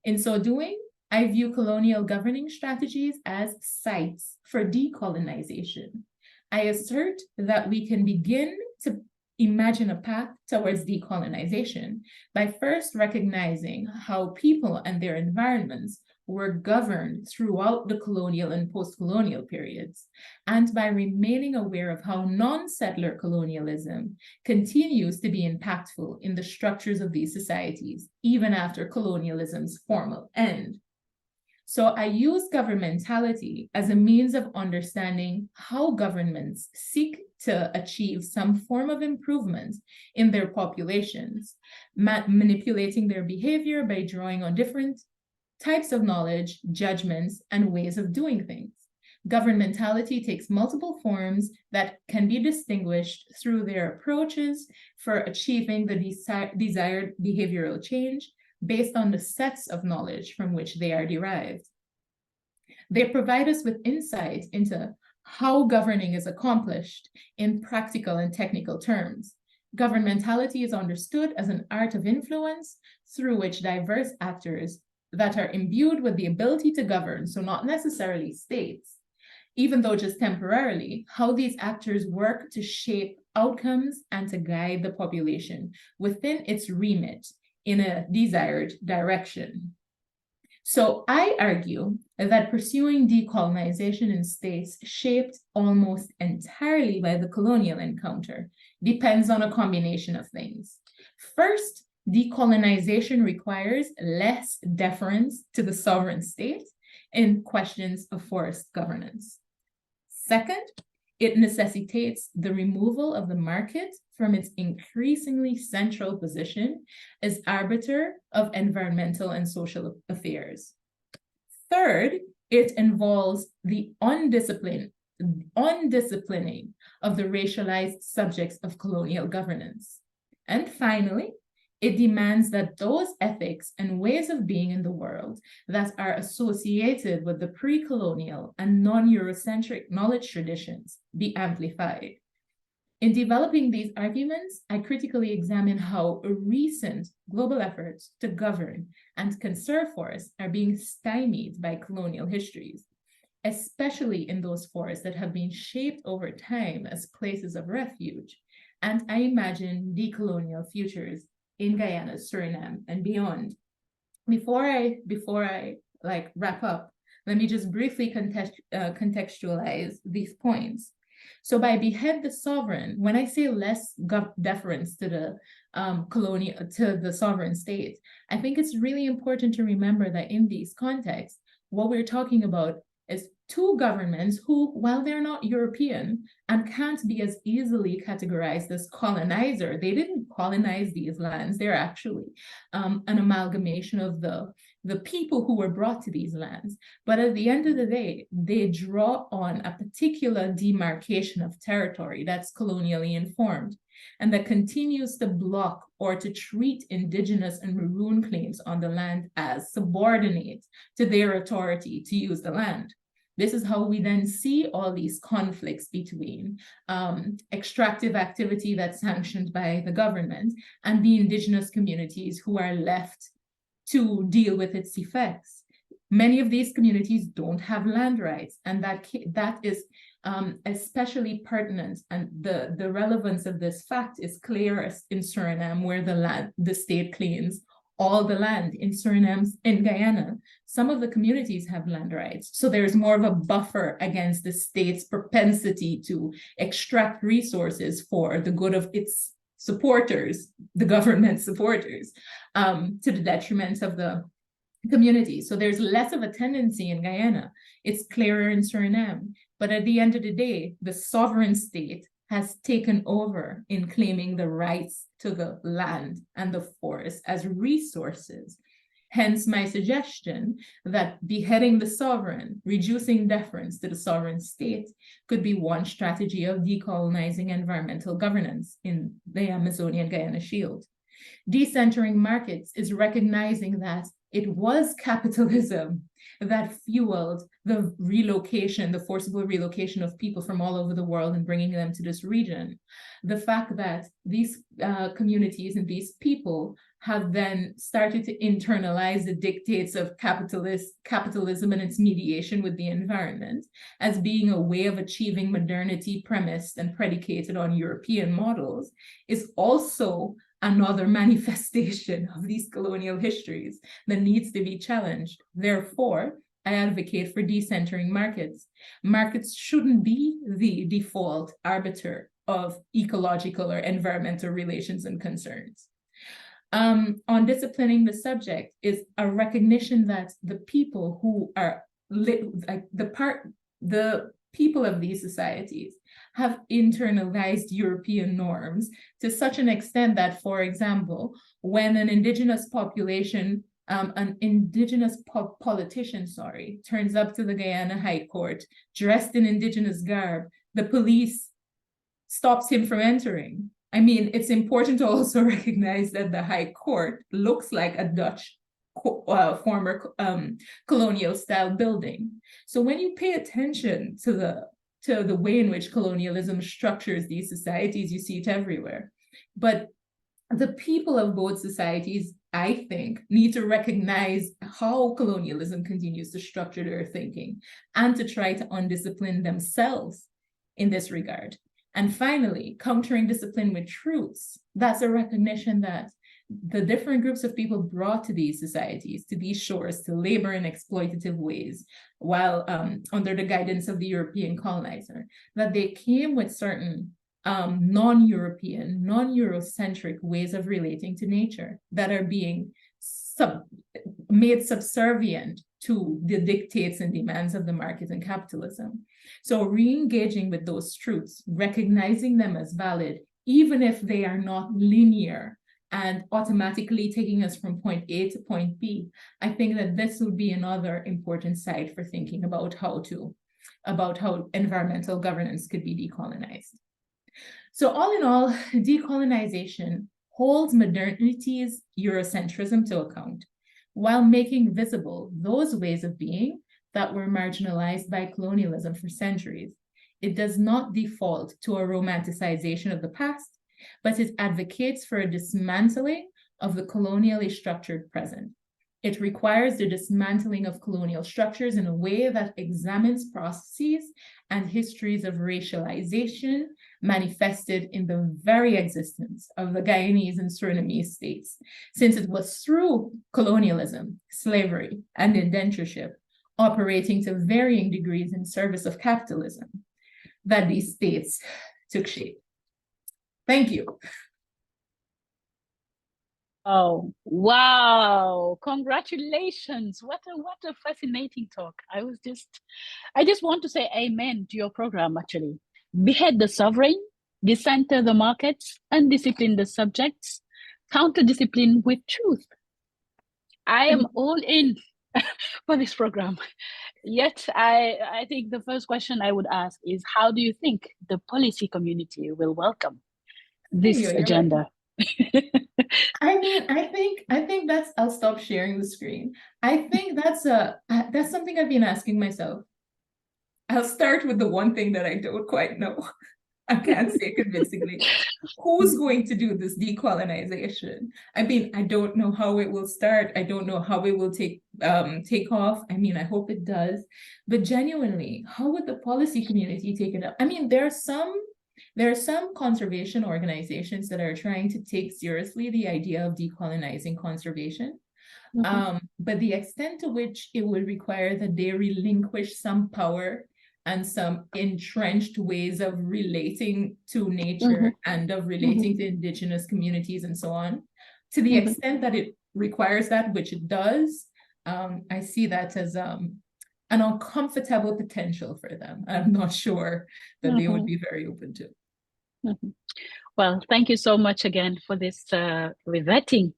In so doing, I view colonial governing strategies as sites for decolonization. I assert that we can begin to imagine a path towards decolonization by first recognizing how people and their environments were governed throughout the colonial and post-colonial periods, and by remaining aware of how non-settler colonialism continues to be impactful in the structures of these societies, even after colonialism's formal end. So I use governmentality as a means of understanding how governments seek to achieve some form of improvement in their populations, manipulating their behavior by drawing on different types of knowledge, judgments, and ways of doing things. Governmentality takes multiple forms that can be distinguished through their approaches for achieving the desired behavioral change based on the sets of knowledge from which they are derived. They provide us with insight into how governing is accomplished in practical and technical terms. Governmentality is understood as an art of influence through which diverse actors that are imbued with the ability to govern, so not necessarily states, even though just temporarily, how these actors work to shape outcomes and to guide the population within its remit in a desired direction. So I argue that pursuing decolonization in states shaped almost entirely by the colonial encounter depends on a combination of things. First, decolonization requires less deference to the sovereign state in questions of forest governance. Second, it necessitates the removal of the market from its increasingly central position as arbiter of environmental and social affairs. Third, it involves the undisciplining of the racialized subjects of colonial governance. And finally, it demands that those ethics and ways of being in the world that are associated with the pre-colonial and non-Eurocentric knowledge traditions be amplified. In developing these arguments, I critically examine how recent global efforts to govern and conserve forests are being stymied by colonial histories, especially in those forests that have been shaped over time as places of refuge. And I imagine decolonial futures in Guyana, Suriname, and beyond. Before I wrap up, let me just briefly contextualize these points. So by behead the sovereign, when I say less deference to the sovereign state, I think it's really important to remember that in these contexts, what we're talking about is two governments who, while they're not European and can't be as easily categorized as colonizer, they didn't colonize these lands. They're actually an amalgamation of the people who were brought to these lands. But at the end of the day, they draw on a particular demarcation of territory that's colonially informed and that continues to block or to treat indigenous and maroon claims on the land as subordinate to their authority to use the land. This is how we then see all these conflicts between extractive activity that's sanctioned by the government and the indigenous communities who are left to deal with its effects. Many of these communities don't have land rights, and that is especially pertinent, and the relevance of this fact is clearest in Suriname, where the state claims all the land. In Suriname, in Guyana, some of the communities have land rights. So there's more of a buffer against the state's propensity to extract resources for the good of its supporters, the government supporters, to the detriment of the community. So there's less of a tendency in Guyana. It's clearer in Suriname. But at the end of the day, the sovereign state has taken over in claiming the rights to the land and the forest as resources. Hence my suggestion that beheading the sovereign, reducing deference to the sovereign state, could be one strategy of decolonizing environmental governance in the Amazonian-Guyana Shield. Decentering markets is recognizing that it was capitalism that fueled the relocation, the forcible relocation of people from all over the world and bringing them to this region. The fact that these communities and these people have then started to internalize the dictates of capitalism and its mediation with the environment as being a way of achieving modernity premised and predicated on European models is also another manifestation of these colonial histories that needs to be challenged. Therefore, I advocate for decentering markets. Markets shouldn't be the default arbiter of ecological or environmental relations and concerns. On disciplining the subject is a recognition that the people who are the people of these societies have internalized European norms to such an extent that, for example, when an indigenous politician, turns up to the Guyana High Court dressed in indigenous garb, the police stops him from entering. I mean, it's important to also recognize that the High Court looks like a Dutch former colonial style building. So when you pay attention to the way in which colonialism structures these societies, you see it everywhere. But the people of both societies, I think, need to recognize how colonialism continues to structure their thinking and to try to undiscipline themselves in this regard. And finally, countering discipline with truths. That's a recognition that the different groups of people brought to these societies, to these shores, to labor in exploitative ways while under the guidance of the European colonizer, that they came with certain non-European, non-Eurocentric ways of relating to nature that are being made subservient to the dictates and demands of the market and capitalism. So re-engaging with those truths, recognizing them as valid, even if they are not linear and automatically taking us from point A to point B, I think that this would be another important side for thinking about how environmental governance could be decolonized. So all in all, decolonization holds modernity's Eurocentrism to account, while making visible those ways of being that were marginalized by colonialism for centuries. It does not default to a romanticization of the past, but it advocates for a dismantling of the colonially structured present. It requires the dismantling of colonial structures in a way that examines processes and histories of racialization manifested in the very existence of the Guyanese and Surinamese states, since it was through colonialism, slavery, and indentureship, operating to varying degrees in service of capitalism, that these states took shape. Thank you. Oh, wow. Congratulations. What a fascinating talk. I just want to say amen to your program, actually. Behead the sovereign, decenter the markets, undiscipline the subjects, counter-discipline with truth. I am all in for this program. Yet, I think the first question I would ask is, how do you think the policy community will welcome this agenda? I think that's, I'll stop sharing the screen. I think that's something I've been asking myself. I'll start with the one thing that I don't quite know. I can't say convincingly. Who's going to do this decolonization? I mean, I don't know how it will start. I don't know how it will take off. I mean, I hope it does. But genuinely, how would the policy community take it up? I mean, there are some conservation organizations that are trying to take seriously the idea of decolonizing conservation. But the extent to which it would require that they relinquish some power and some entrenched ways of relating to nature and of relating to indigenous communities and so on, to the extent that it requires that, which it does, I see that as an uncomfortable potential for them. I'm not sure that they would be very open to. Well, thank you so much again for this riveting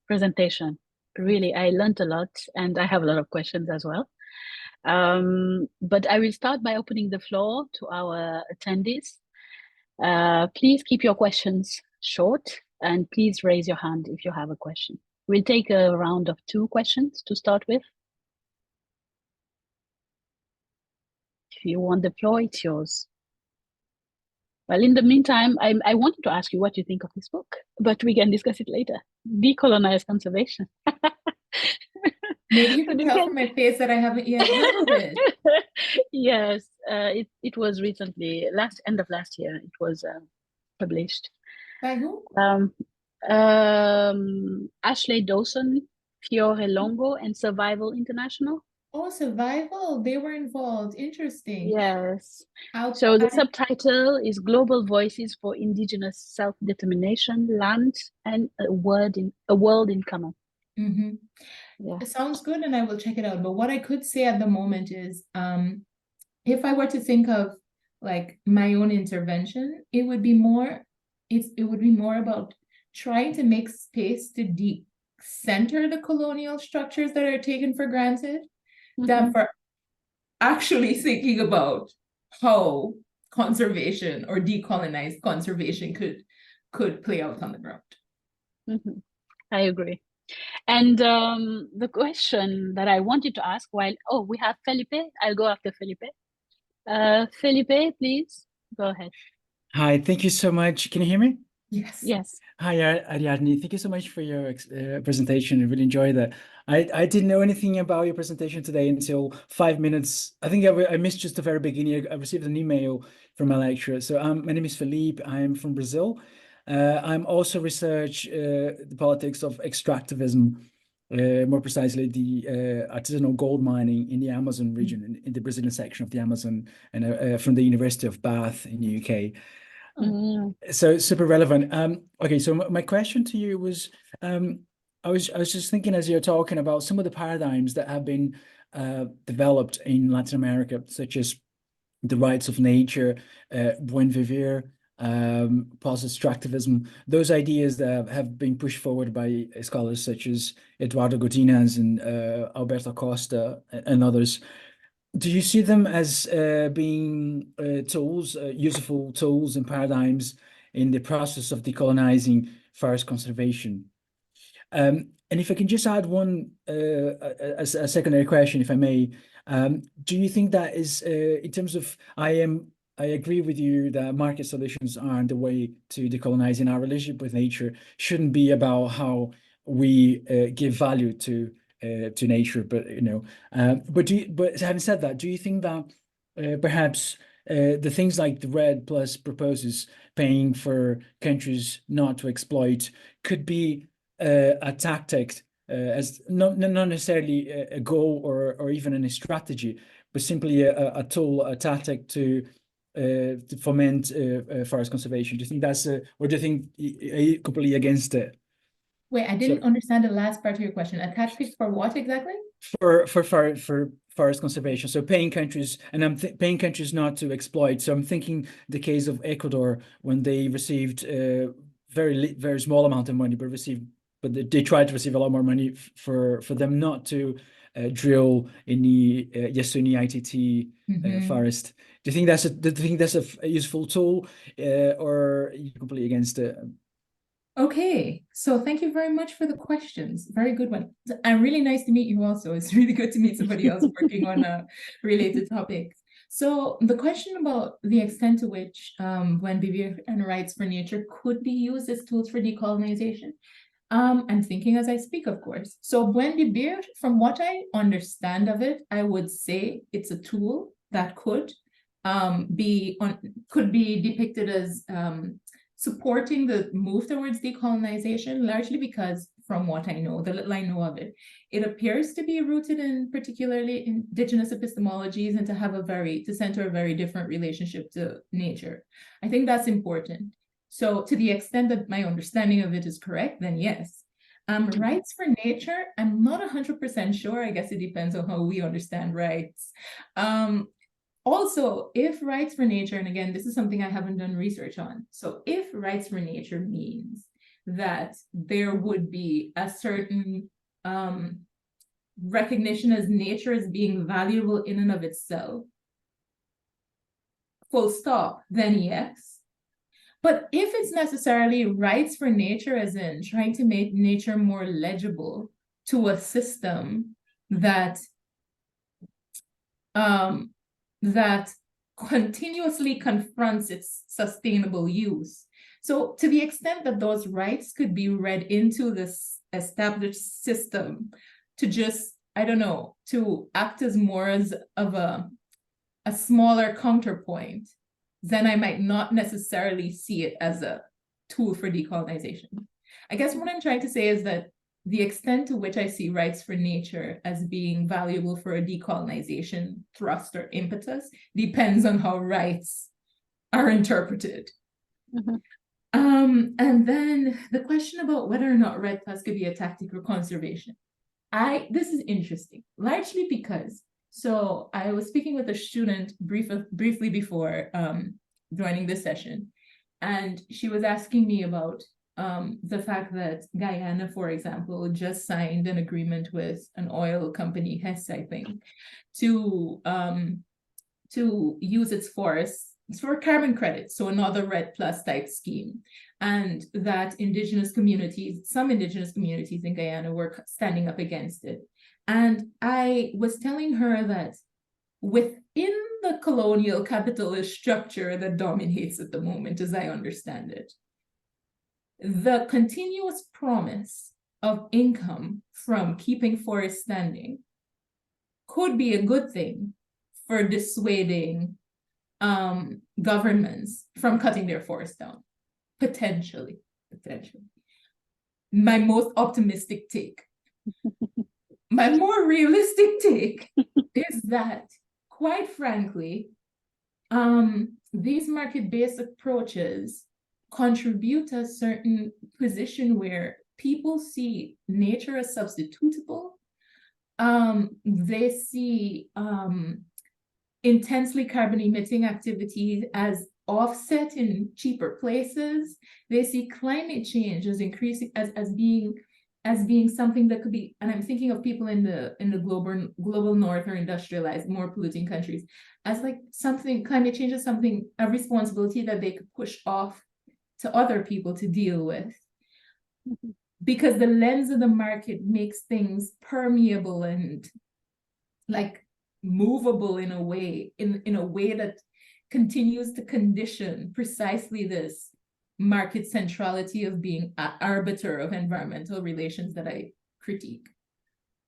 presentation. Really, I learned a lot and I have a lot of questions as well. But I will start by opening the floor to our attendees. Please keep your questions short and please raise your hand if you have a question. We'll take a round of 2 questions to start with. If you want the floor, it's yours. Well, in the meantime, I wanted to ask you what you think of this book, but we can discuss it later. Decolonize conservation. Maybe you can tell from my face that I haven't yet heard of it. Yes, it was recently, end of last year, it was published. By who? Ashley Dawson, Fiore Longo, and Survival International. Oh, Survival, they were involved. Interesting. Yes. So the subtitle is Global Voices for Indigenous Self-Determination, Land, and a World in Common. Yeah. It sounds good and I will check it out. But what I could say at the moment is, if I were to think of like my own intervention, it would be more about trying to make space to decenter the colonial structures that are taken for granted, than for actually thinking about how conservation or decolonized conservation could play out on the ground. I agree. And the question that I wanted to ask we have Felipe. I'll go after Felipe. Felipe, please go ahead. Hi, thank you so much. Can you hear me? Yes. Yes. Hi, Ariadne. Thank you so much for your presentation. I really enjoyed that. I didn't know anything about your presentation today until 5 minutes. I think I missed just the very beginning. I received an email from my lecturer. So my name is Felipe. I'm from Brazil. I'm also research the politics of extractivism, more precisely the artisanal gold mining in the Amazon region, in the Brazilian section of the Amazon, and from the University of Bath in the UK. So super relevant. Okay, so my question to you was, I was just thinking as you're talking about some of the paradigms that have been developed in Latin America, such as the rights of nature, buen vivir, post-extractivism, those ideas that have been pushed forward by scholars such as Eduardo Godinez and Alberto Costa and others. Do you see them as being tools, useful tools and paradigms in the process of decolonizing forest conservation? And if I can just add one a secondary question, if I may, do you think that is in terms of I agree with you that market solutions aren't the way to decolonizing. Our relationship with nature shouldn't be about how we give value to nature, but but having said that, do you think that perhaps the things like the REDD Plus proposes, paying for countries not to exploit, could be a tactic, as not necessarily a goal or even a strategy, but simply a tool, a tactic to foment forest conservation? Do you think that's or do you think are you completely against it? Wait, I didn't understand the last part of your question. A tactic for what exactly? For forest conservation. So paying countries, and I'm paying countries not to exploit. So I'm thinking the case of Ecuador when they received very small amount of money, but they tried to receive a lot more money for them not to drill in the Yasuni ITT forest. Do you think that's a useful tool, or are you completely against it? Okay, so thank you very much for the questions. Very good one. And really nice to meet you also. It's really good to meet somebody else working on a related topic. So the question about the extent to which buen vivir and rights for nature could be used as tools for decolonization. I'm thinking as I speak, of course. So buen vivir, from what I understand of it, I would say it's a tool that could be depicted as supporting the move towards decolonization, largely because, from what I know, the little I know of it, it appears to be rooted in particularly indigenous epistemologies and to center a very different relationship to nature. I think that's important. So to the extent that my understanding of it is correct, then yes. Rights for nature, I'm not 100% sure. I guess it depends on how we understand rights. Also, if rights for nature, and again, this is something I haven't done research on. So if rights for nature means that there would be a certain recognition as nature as being valuable in and of itself, full stop, then yes. But if it's necessarily rights for nature, as in trying to make nature more legible to a system that that continuously confronts its sustainable use. So to the extent that those rights could be read into this established system to just, I don't know, to act as more as of a smaller counterpoint, then I might not necessarily see it as a tool for decolonization. I guess what I'm trying to say is that the extent to which I see rights for nature as being valuable for a decolonization thrust or impetus depends on how rights are interpreted. And then the question about whether or not REDD Plus could be a tactic for conservation. This is interesting, largely because, so I was speaking with a student briefly before joining this session, and she was asking me about the fact that Guiana, for example, just signed an agreement with an oil company, Hess, I think, to use its forests for carbon credits, so another REDD Plus type scheme, and that some indigenous communities in Guyana were standing up against it. And I was telling her that within the colonial capitalist structure that dominates at the moment, as I understand it, the continuous promise of income from keeping forests standing could be a good thing for dissuading governments from cutting their forests down. Potentially. My most optimistic take. My more realistic take is that, quite frankly, these market-based approaches contribute to a certain position where people see nature as substitutable. They see intensely carbon-emitting activities as offset in cheaper places. They see climate change as increasing as being something that could be, and I'm thinking of people in the global north or industrialized, more polluting countries, as like something, climate change is something, a responsibility that they could push off to other people to deal with. Because the lens of the market makes things permeable and like movable in a way that continues to condition precisely this market centrality of being an arbiter of environmental relations that I critique.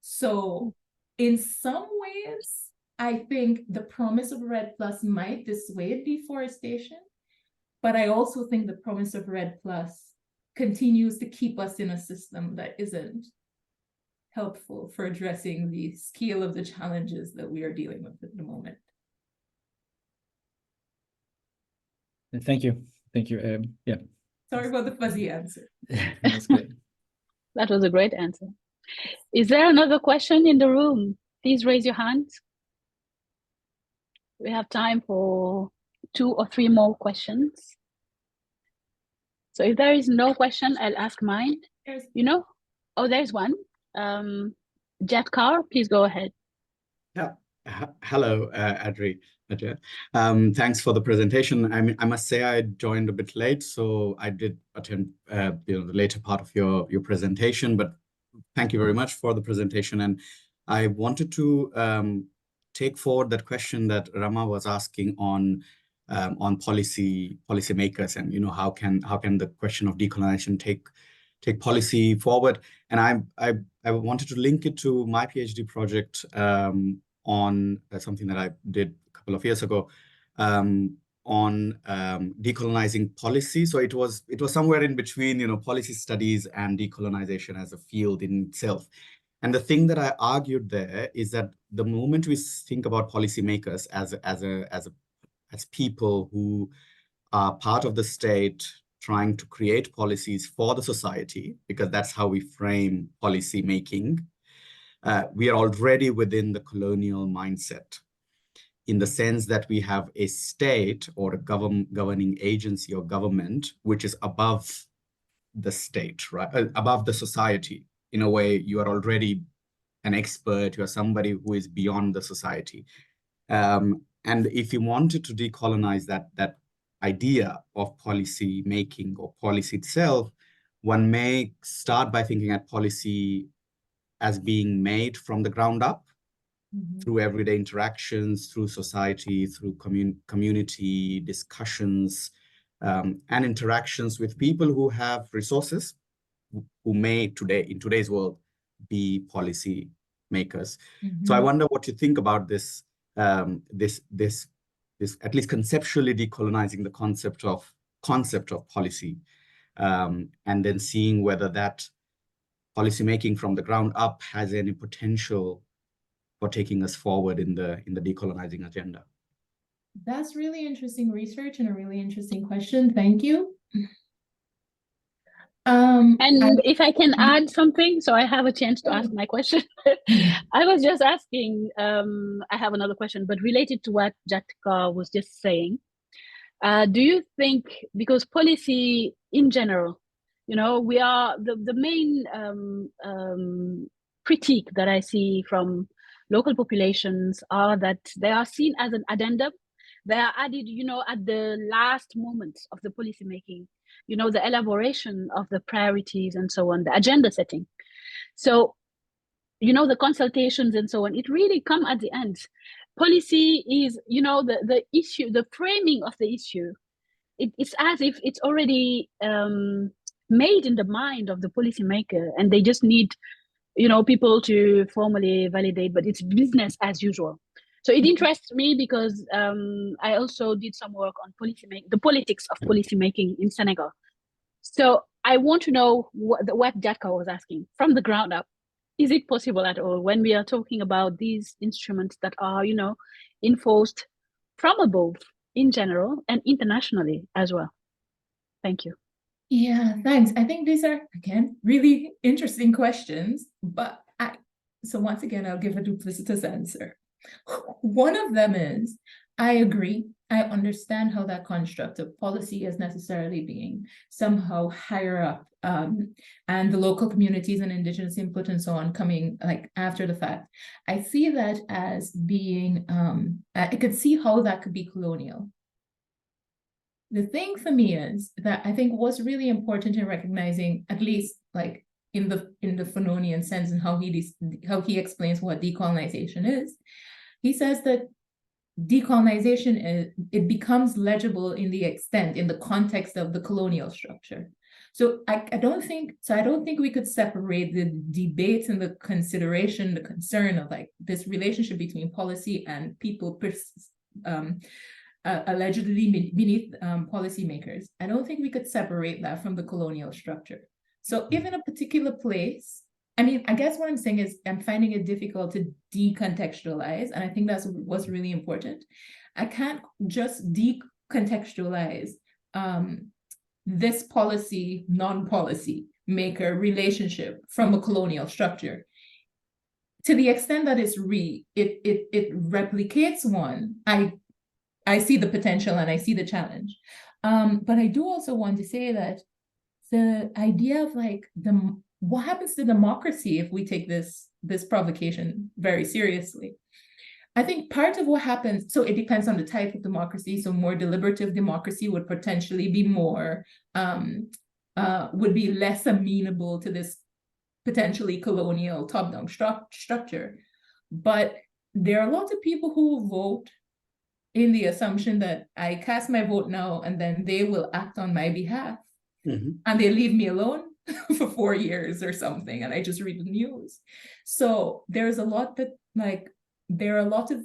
So in some ways, I think the promise of REDD+ might dissuade deforestation, but I also think the promise of REDD+ continues to keep us in a system that isn't helpful for addressing the scale of the challenges that we are dealing with at the moment. Thank you. Yeah. Sorry about the fuzzy answer. That's great. That was a great answer. Is there another question in the room? Please raise your hand. We have time for 2 or 3 more questions. So if there is no question, I'll ask mine. There's one. Jet Car, please go ahead. Yeah. Hello, Adri. Thanks for the presentation. I must say I joined a bit late, so I did attend the later part of your presentation, but thank you very much for the presentation. And I wanted to take forward that question that Rama was asking on policymakers, and how can the question of decolonization take policy forward. And I wanted to link it to my PhD project on something that I did a couple of years ago on decolonizing policy. So it was somewhere in between, policy studies and decolonization as a field in itself. And the thing that I argued there is that the moment we think about policymakers as people who are part of the state trying to create policies for the society, because that's how we frame policy making, we are already within the colonial mindset, in the sense that we have a state or a governing agency or government which is above the state, right? Above the society. In a way, you are already an expert, you are somebody who is beyond the society. And if you wanted to decolonize that idea of policy making or policy itself, one may start by thinking at policy as being made from the ground up, through everyday interactions, through society, through community discussions, and interactions with people who have resources, who may in today's world be policy makers. So I wonder what you think about this, this at least conceptually decolonizing the concept of policy, and then seeing whether that policy making from the ground up has any potential for taking us forward in the decolonizing agenda. That's really interesting research and a really interesting question. Thank you. And if I can add something, so I have a chance to ask my question. I was just asking, I have another question, but related to what Jatka was just saying. Do you think, because policy in general, we are the main critique that I see from local populations are that they are seen as an addendum. They are added, at the last moments of the policy making, the elaboration of the priorities and so on, the agenda setting. So, the consultations and so on, it really come at the end. Policy is, the issue, the framing of the issue. It's as if it's already made in the mind of the policymaker, and they just need, people to formally validate, but it's business as usual. So it interests me because I also did some work on the politics of policymaking in Senegal. So I want to know what Jatka was asking from the ground up. Is it possible at all when we are talking about these instruments that are, enforced from above in general and internationally as well? Thank you. Yeah, thanks. I think these are, again, really interesting questions, but so once again, I'll give a duplicitous answer. One of them is, I agree. I understand how that construct of policy is necessarily being somehow higher up, and the local communities and indigenous input and so on coming like after the fact. I see that as being, I could see how that could be colonial. The thing for me is that I think what's really important in recognizing, at least like in the Fanonian sense and how he explains what decolonization is, he says that decolonization it becomes legible in the extent, in the context of the colonial structure. So I don't think we could separate the debate and the consideration, the concern of like this relationship between policy and people allegedly beneath policymakers. I don't think we could separate that from the colonial structure. So if in a particular place, I mean, I guess what I'm saying is I'm finding it difficult to decontextualize, and I think that's what's really important. I can't just decontextualize this policy, non-policy maker relationship from a colonial structure. To the extent that it replicates one, I see the potential and I see the challenge. But I do also want to say that the idea of like what happens to democracy if we take this provocation very seriously? I think part of what happens, so it depends on the type of democracy. So more deliberative democracy would potentially be more, would be less amenable to this potentially colonial top-down structure. But there are a lot of people who vote in the assumption that I cast my vote now and then they will act on my behalf. And they leave me alone for 4 years or something, and I just read the news. So there's a lot that like, there are a lot of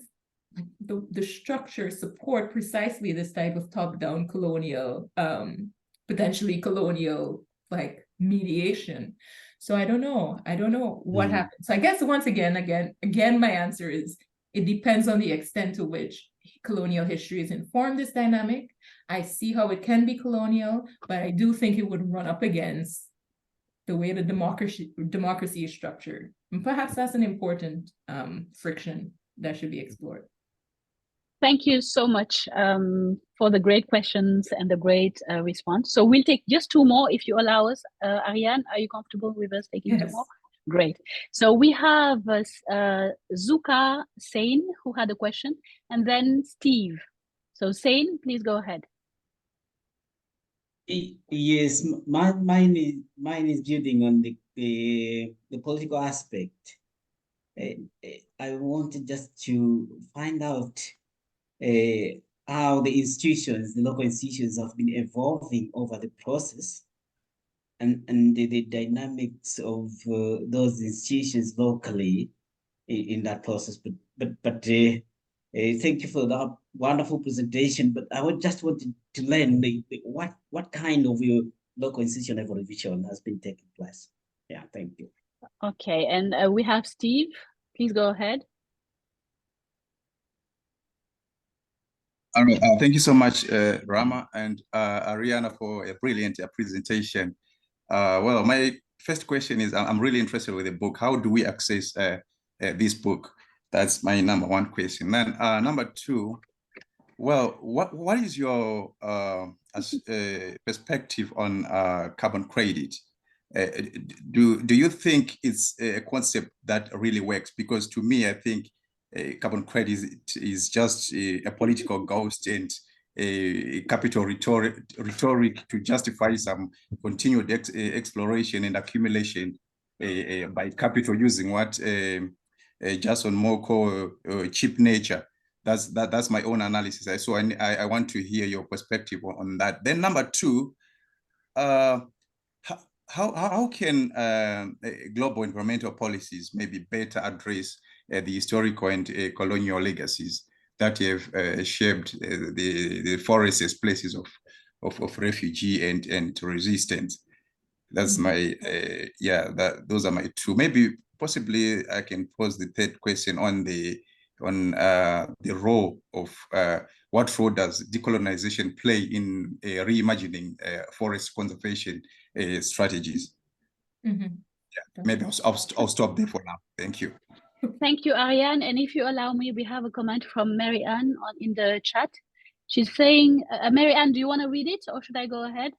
like, the structure support precisely this type of top-down colonial, potentially colonial like mediation. So I don't know what happens. So I guess once again, my answer is it depends on the extent to which colonial history has informed this dynamic. I see how it can be colonial, but I do think it would run up against the way the democracy is structured. And perhaps that's an important friction that should be explored. Thank you so much for the great questions and the great response. So we'll take just 2 more if you allow us. Ariane, are you comfortable with us taking 2 more? Great. So we have Zuka Sain who had a question, and then Steve. So Sain, please go ahead. Yes, mine is building on the political aspect. I wanted just to find out how the local institutions have been evolving over the process, and the dynamics of those institutions locally in that process. But thank you for that wonderful presentation. But I just wanted to learn what kind of your local institutional evolution has been taking place. Yeah, thank you. Okay, and we have Steve. Please go ahead. All right, thank you so much, Rama and Ariana, for a brilliant presentation. Well, my first question is, I'm really interested with the book. How do we access this book? That's my number 1 question. Then number 2, well, what is your perspective on carbon credit? Do you think it's a concept that really works? Because to me, I think carbon credit is just a political ghost and a capital rhetoric to justify some continued exploration and accumulation by capital using what Jason Moore called cheap nature. That's my own analysis. So I want to hear your perspective on that. Then number 2, how can global environmental policies maybe better address the historical and colonial legacies that have shaped the forests as places of refugee and resistance. That's my those are my two. Maybe possibly I can pose the third question on the role of what role does decolonization play in reimagining forest conservation strategies. Maybe I'll stop there for now. Thank you. Thank you, Ariane. And if you allow me, we have a comment from Mary Ann in the chat. She's saying, Mary Ann, do you want to read it or should I go ahead?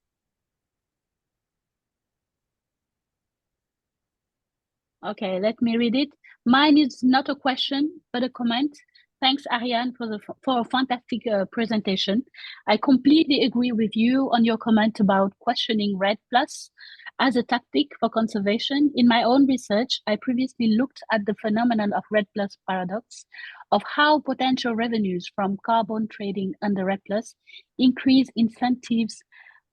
Okay, let me read it. Mine is not a question, but a comment. Thanks, Ariane, for a fantastic presentation. I completely agree with you on your comment about questioning REDD+ as a tactic for conservation. In my own research, I previously looked at the phenomenon of REDD+ paradox, of how potential revenues from carbon trading under REDD+ increase incentives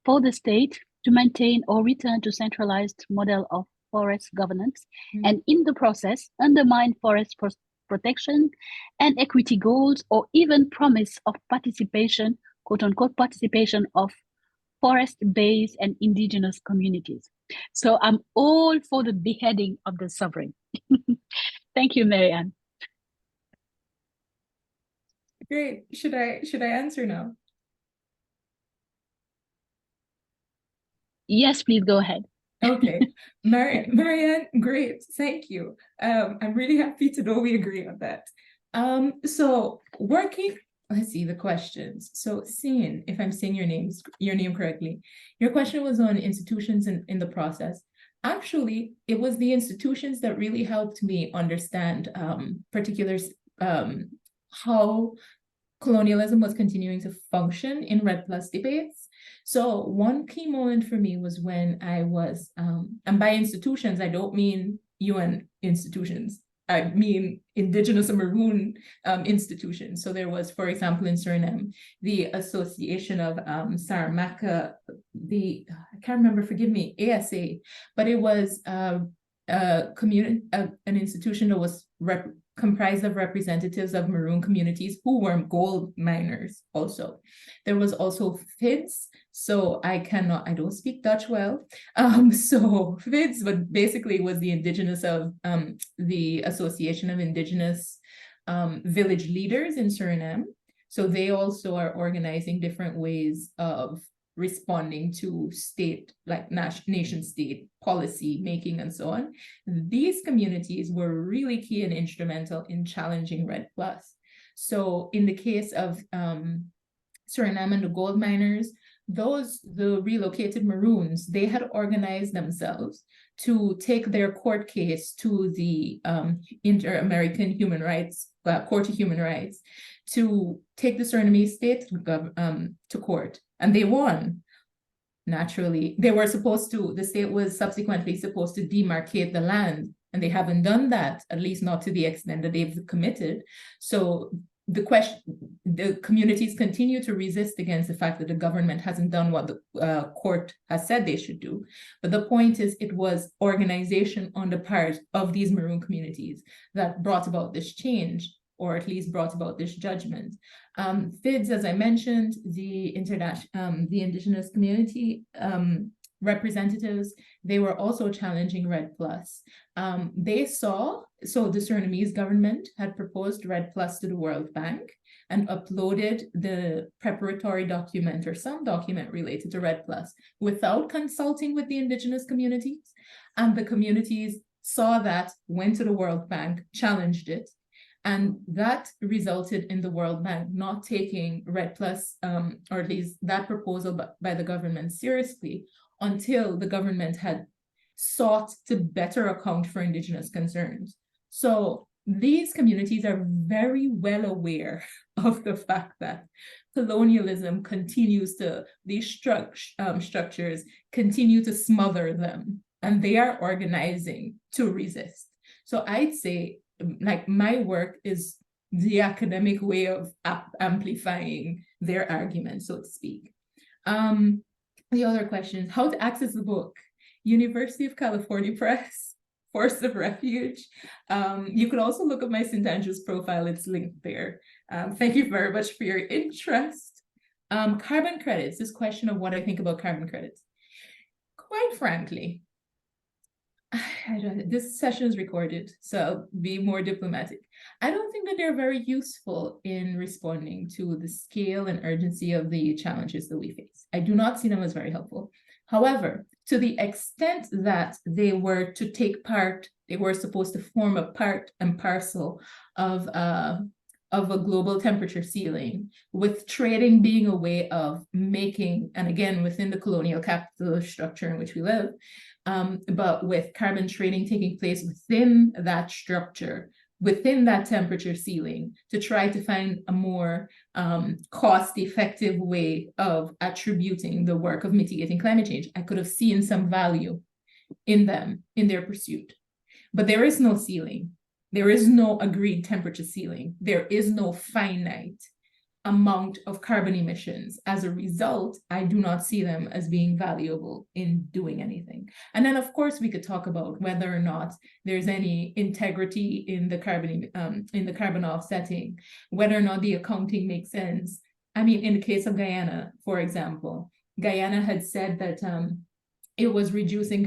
for the state to maintain or return to centralized model of forest governance, and in the process undermine forest protection and equity goals, or even promise of participation, quote unquote, participation of forest-based and indigenous communities. So I'm all for the beheading of the sovereign. Thank you, Mary Ann. Great. Should I answer now? Yes, please go ahead. Okay, Marianne, great, thank you. I'm really happy to know we agree on that. So working, let's see the questions. So seeing, if I'm saying your name correctly, your question was on institutions in the process. Actually, it was the institutions that really helped me understand particulars, how colonialism was continuing to function in REDD+ debates. So one key moment for me was when I was, and by institutions, I don't mean UN institutions, I mean indigenous and maroon institutions. So there was, for example, in Suriname, the Association of Saramacca, I can't remember, forgive me, ASA, but it was an institution that was comprised of representatives of maroon communities who were gold miners also. There was also FIDS, so I don't speak Dutch well, so FIDS, but basically it was the indigenous of the Association of Indigenous Village Leaders in Suriname. So they also are organizing different ways of responding to state, like nation state policy making and so on. These communities were really key and instrumental in challenging REDD+. So in the case of Suriname and the gold miners, the relocated maroons, they had organized themselves to take their court case to the Inter-American Human Rights, Court of Human Rights, to take the Surinamese state to court. And they won. Naturally, the state was subsequently supposed to demarcate the land, and they haven't done that, at least not to the extent that they've committed. So the communities continue to resist against the fact that the government hasn't done what the court has said they should do. But the point is, it was organization on the part of these maroon communities that brought about this change, or at least brought about this judgment. FIDS, as I mentioned, the indigenous community representatives, they were also challenging REDD+. They saw, so the Surinamese government had proposed REDD+ to the World Bank and uploaded the preparatory document or some document related to REDD+ without consulting with the indigenous communities. And the communities saw that, went to the World Bank, challenged it. And that resulted in the World Bank not taking REDD+, or at least that proposal by the government seriously, until the government had sought to better account for indigenous concerns. So these communities are very well aware of the fact that colonialism continues to, these structures continue to smother them, and they are organizing to resist. So I'd say, like, my work is the academic way of amplifying their argument, so to speak. The other questions, how to access the book? University of California Press, Force of Refuge. You could also look at my St. Andrews profile, it's linked there. Thank you very much for your interest. Carbon credits, this question of what I think about carbon credits. Quite frankly, this session is recorded, so I'll be more diplomatic. I don't think that they're very useful in responding to the scale and urgency of the challenges that we face. I do not see them as very helpful. However, to the extent that they were to take part, they were supposed to form a part and parcel of a global temperature ceiling, with trading being a way of making, and again, within the colonial capitalist structure in which we live, but with carbon trading taking place within that structure, within that temperature ceiling, to try to find a more cost-effective way of attributing the work of mitigating climate change. I could have seen some value in them, in their pursuit. But there is no ceiling. There is no agreed temperature ceiling. There is no finite amount of carbon emissions. As a result, I do not see them as being valuable in doing anything. And then, of course, we could talk about whether or not there's any integrity in the carbon offsetting, whether or not the accounting makes sense. I mean, in the case of Guyana, for example, Guyana had said that it was reducing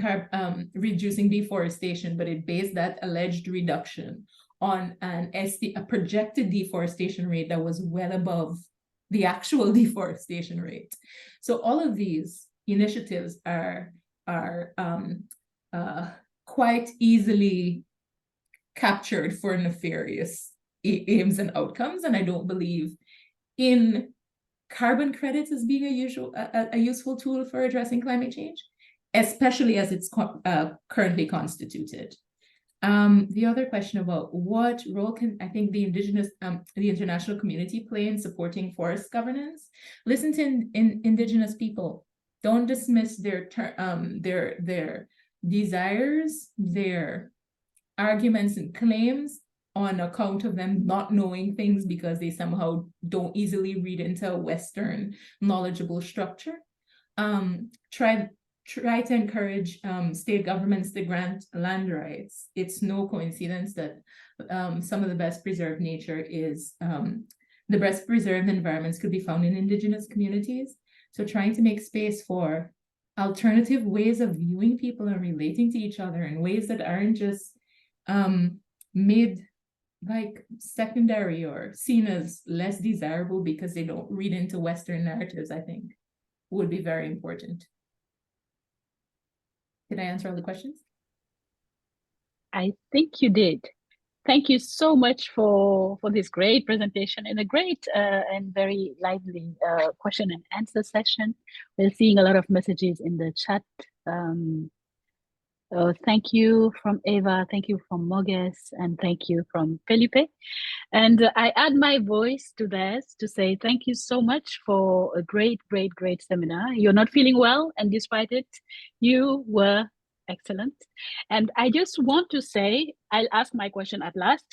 deforestation, but it based that alleged reduction on a projected deforestation rate that was well above the actual deforestation rate. So all of these initiatives are quite easily captured for nefarious aims and outcomes, and I don't believe in carbon credits as being a useful tool for addressing climate change, especially as it's currently constituted. The other question about what role can, I think, the international community play in supporting forest governance? Listen to indigenous people. Don't dismiss their desires, their arguments and claims on account of them not knowing things because they somehow don't easily read into a Western knowledgeable structure. Try to encourage state governments to grant land rights. It's no coincidence that some of the best preserved nature is, the best preserved environments could be found in indigenous communities. So trying to make space for alternative ways of viewing people and relating to each other in ways that aren't just made like secondary or seen as less desirable because they don't read into Western narratives, I think would be very important. Did I answer all the questions? I think you did. Thank you so much for this great presentation and a great and very lively question and answer session. We're seeing a lot of messages in the chat. Thank you from Eva, thank you from Moges, and thank you from Felipe. And I add my voice to theirs to say thank you so much for a great, great, great seminar. You're not feeling well, and despite it, you were excellent. And I just want to say, I'll ask my question at last,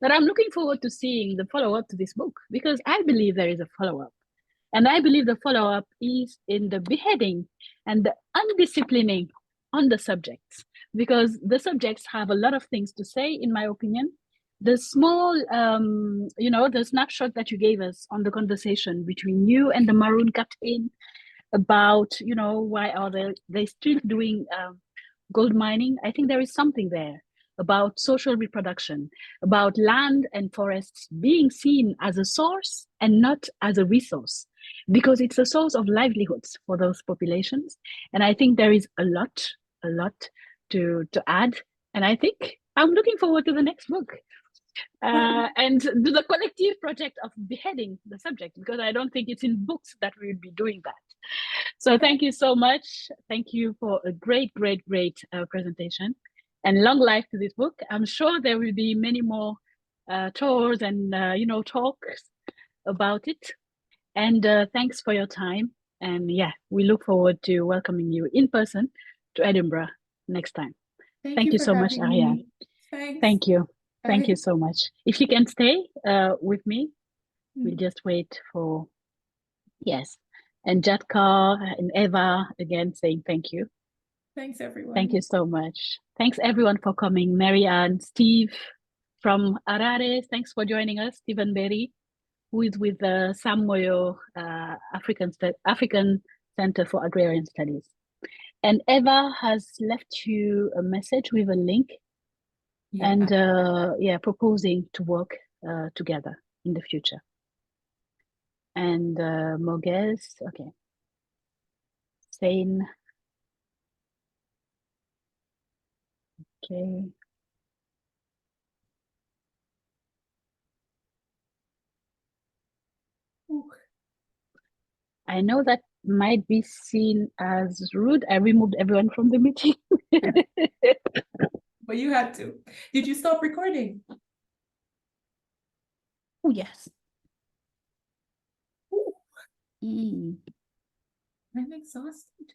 that I'm looking forward to seeing the follow-up to this book, because I believe there is a follow-up. And I believe the follow-up is in the beheading and the undisciplining on the subjects, because the subjects have a lot of things to say, in my opinion. The small, the snapshot that you gave us on the conversation between you and the Maroon captain about, why are they still doing gold mining? I think there is something there about social reproduction, about land and forests being seen as a source and not as a resource, because it's a source of livelihoods for those populations. And I think there is a lot to add. And I think I'm looking forward to the next book and to the collective project of beheading the subject, because I don't think it's in books that we will be doing that. So thank you so much. Thank you for a great, great, great presentation, and long life to this book. I'm sure there will be many more tours and, talks about it. And thanks for your time. And yeah, we look forward to welcoming you in person to Edinburgh next time. Thank you so much, Ariadne. Thank you. Thank you so much. If you can stay with me, we'll just wait for, yes. And Jatka and Eva again saying thank you. Thanks, everyone. Thank you so much. Thanks, everyone, for coming. Marianne, Steve from Harare, thanks for joining us. Stephen Berry who is with the Sam Moyo African Center for Agrarian Studies. And Eva has left you a message with a link Yeah. and proposing to work together in the future. And Moguez, okay. Sane. Okay. I know that might be seen as rude. I removed everyone from the meeting. But you had to. Did you stop recording? Oh, yes. Ooh, Mm. I'm exhausted.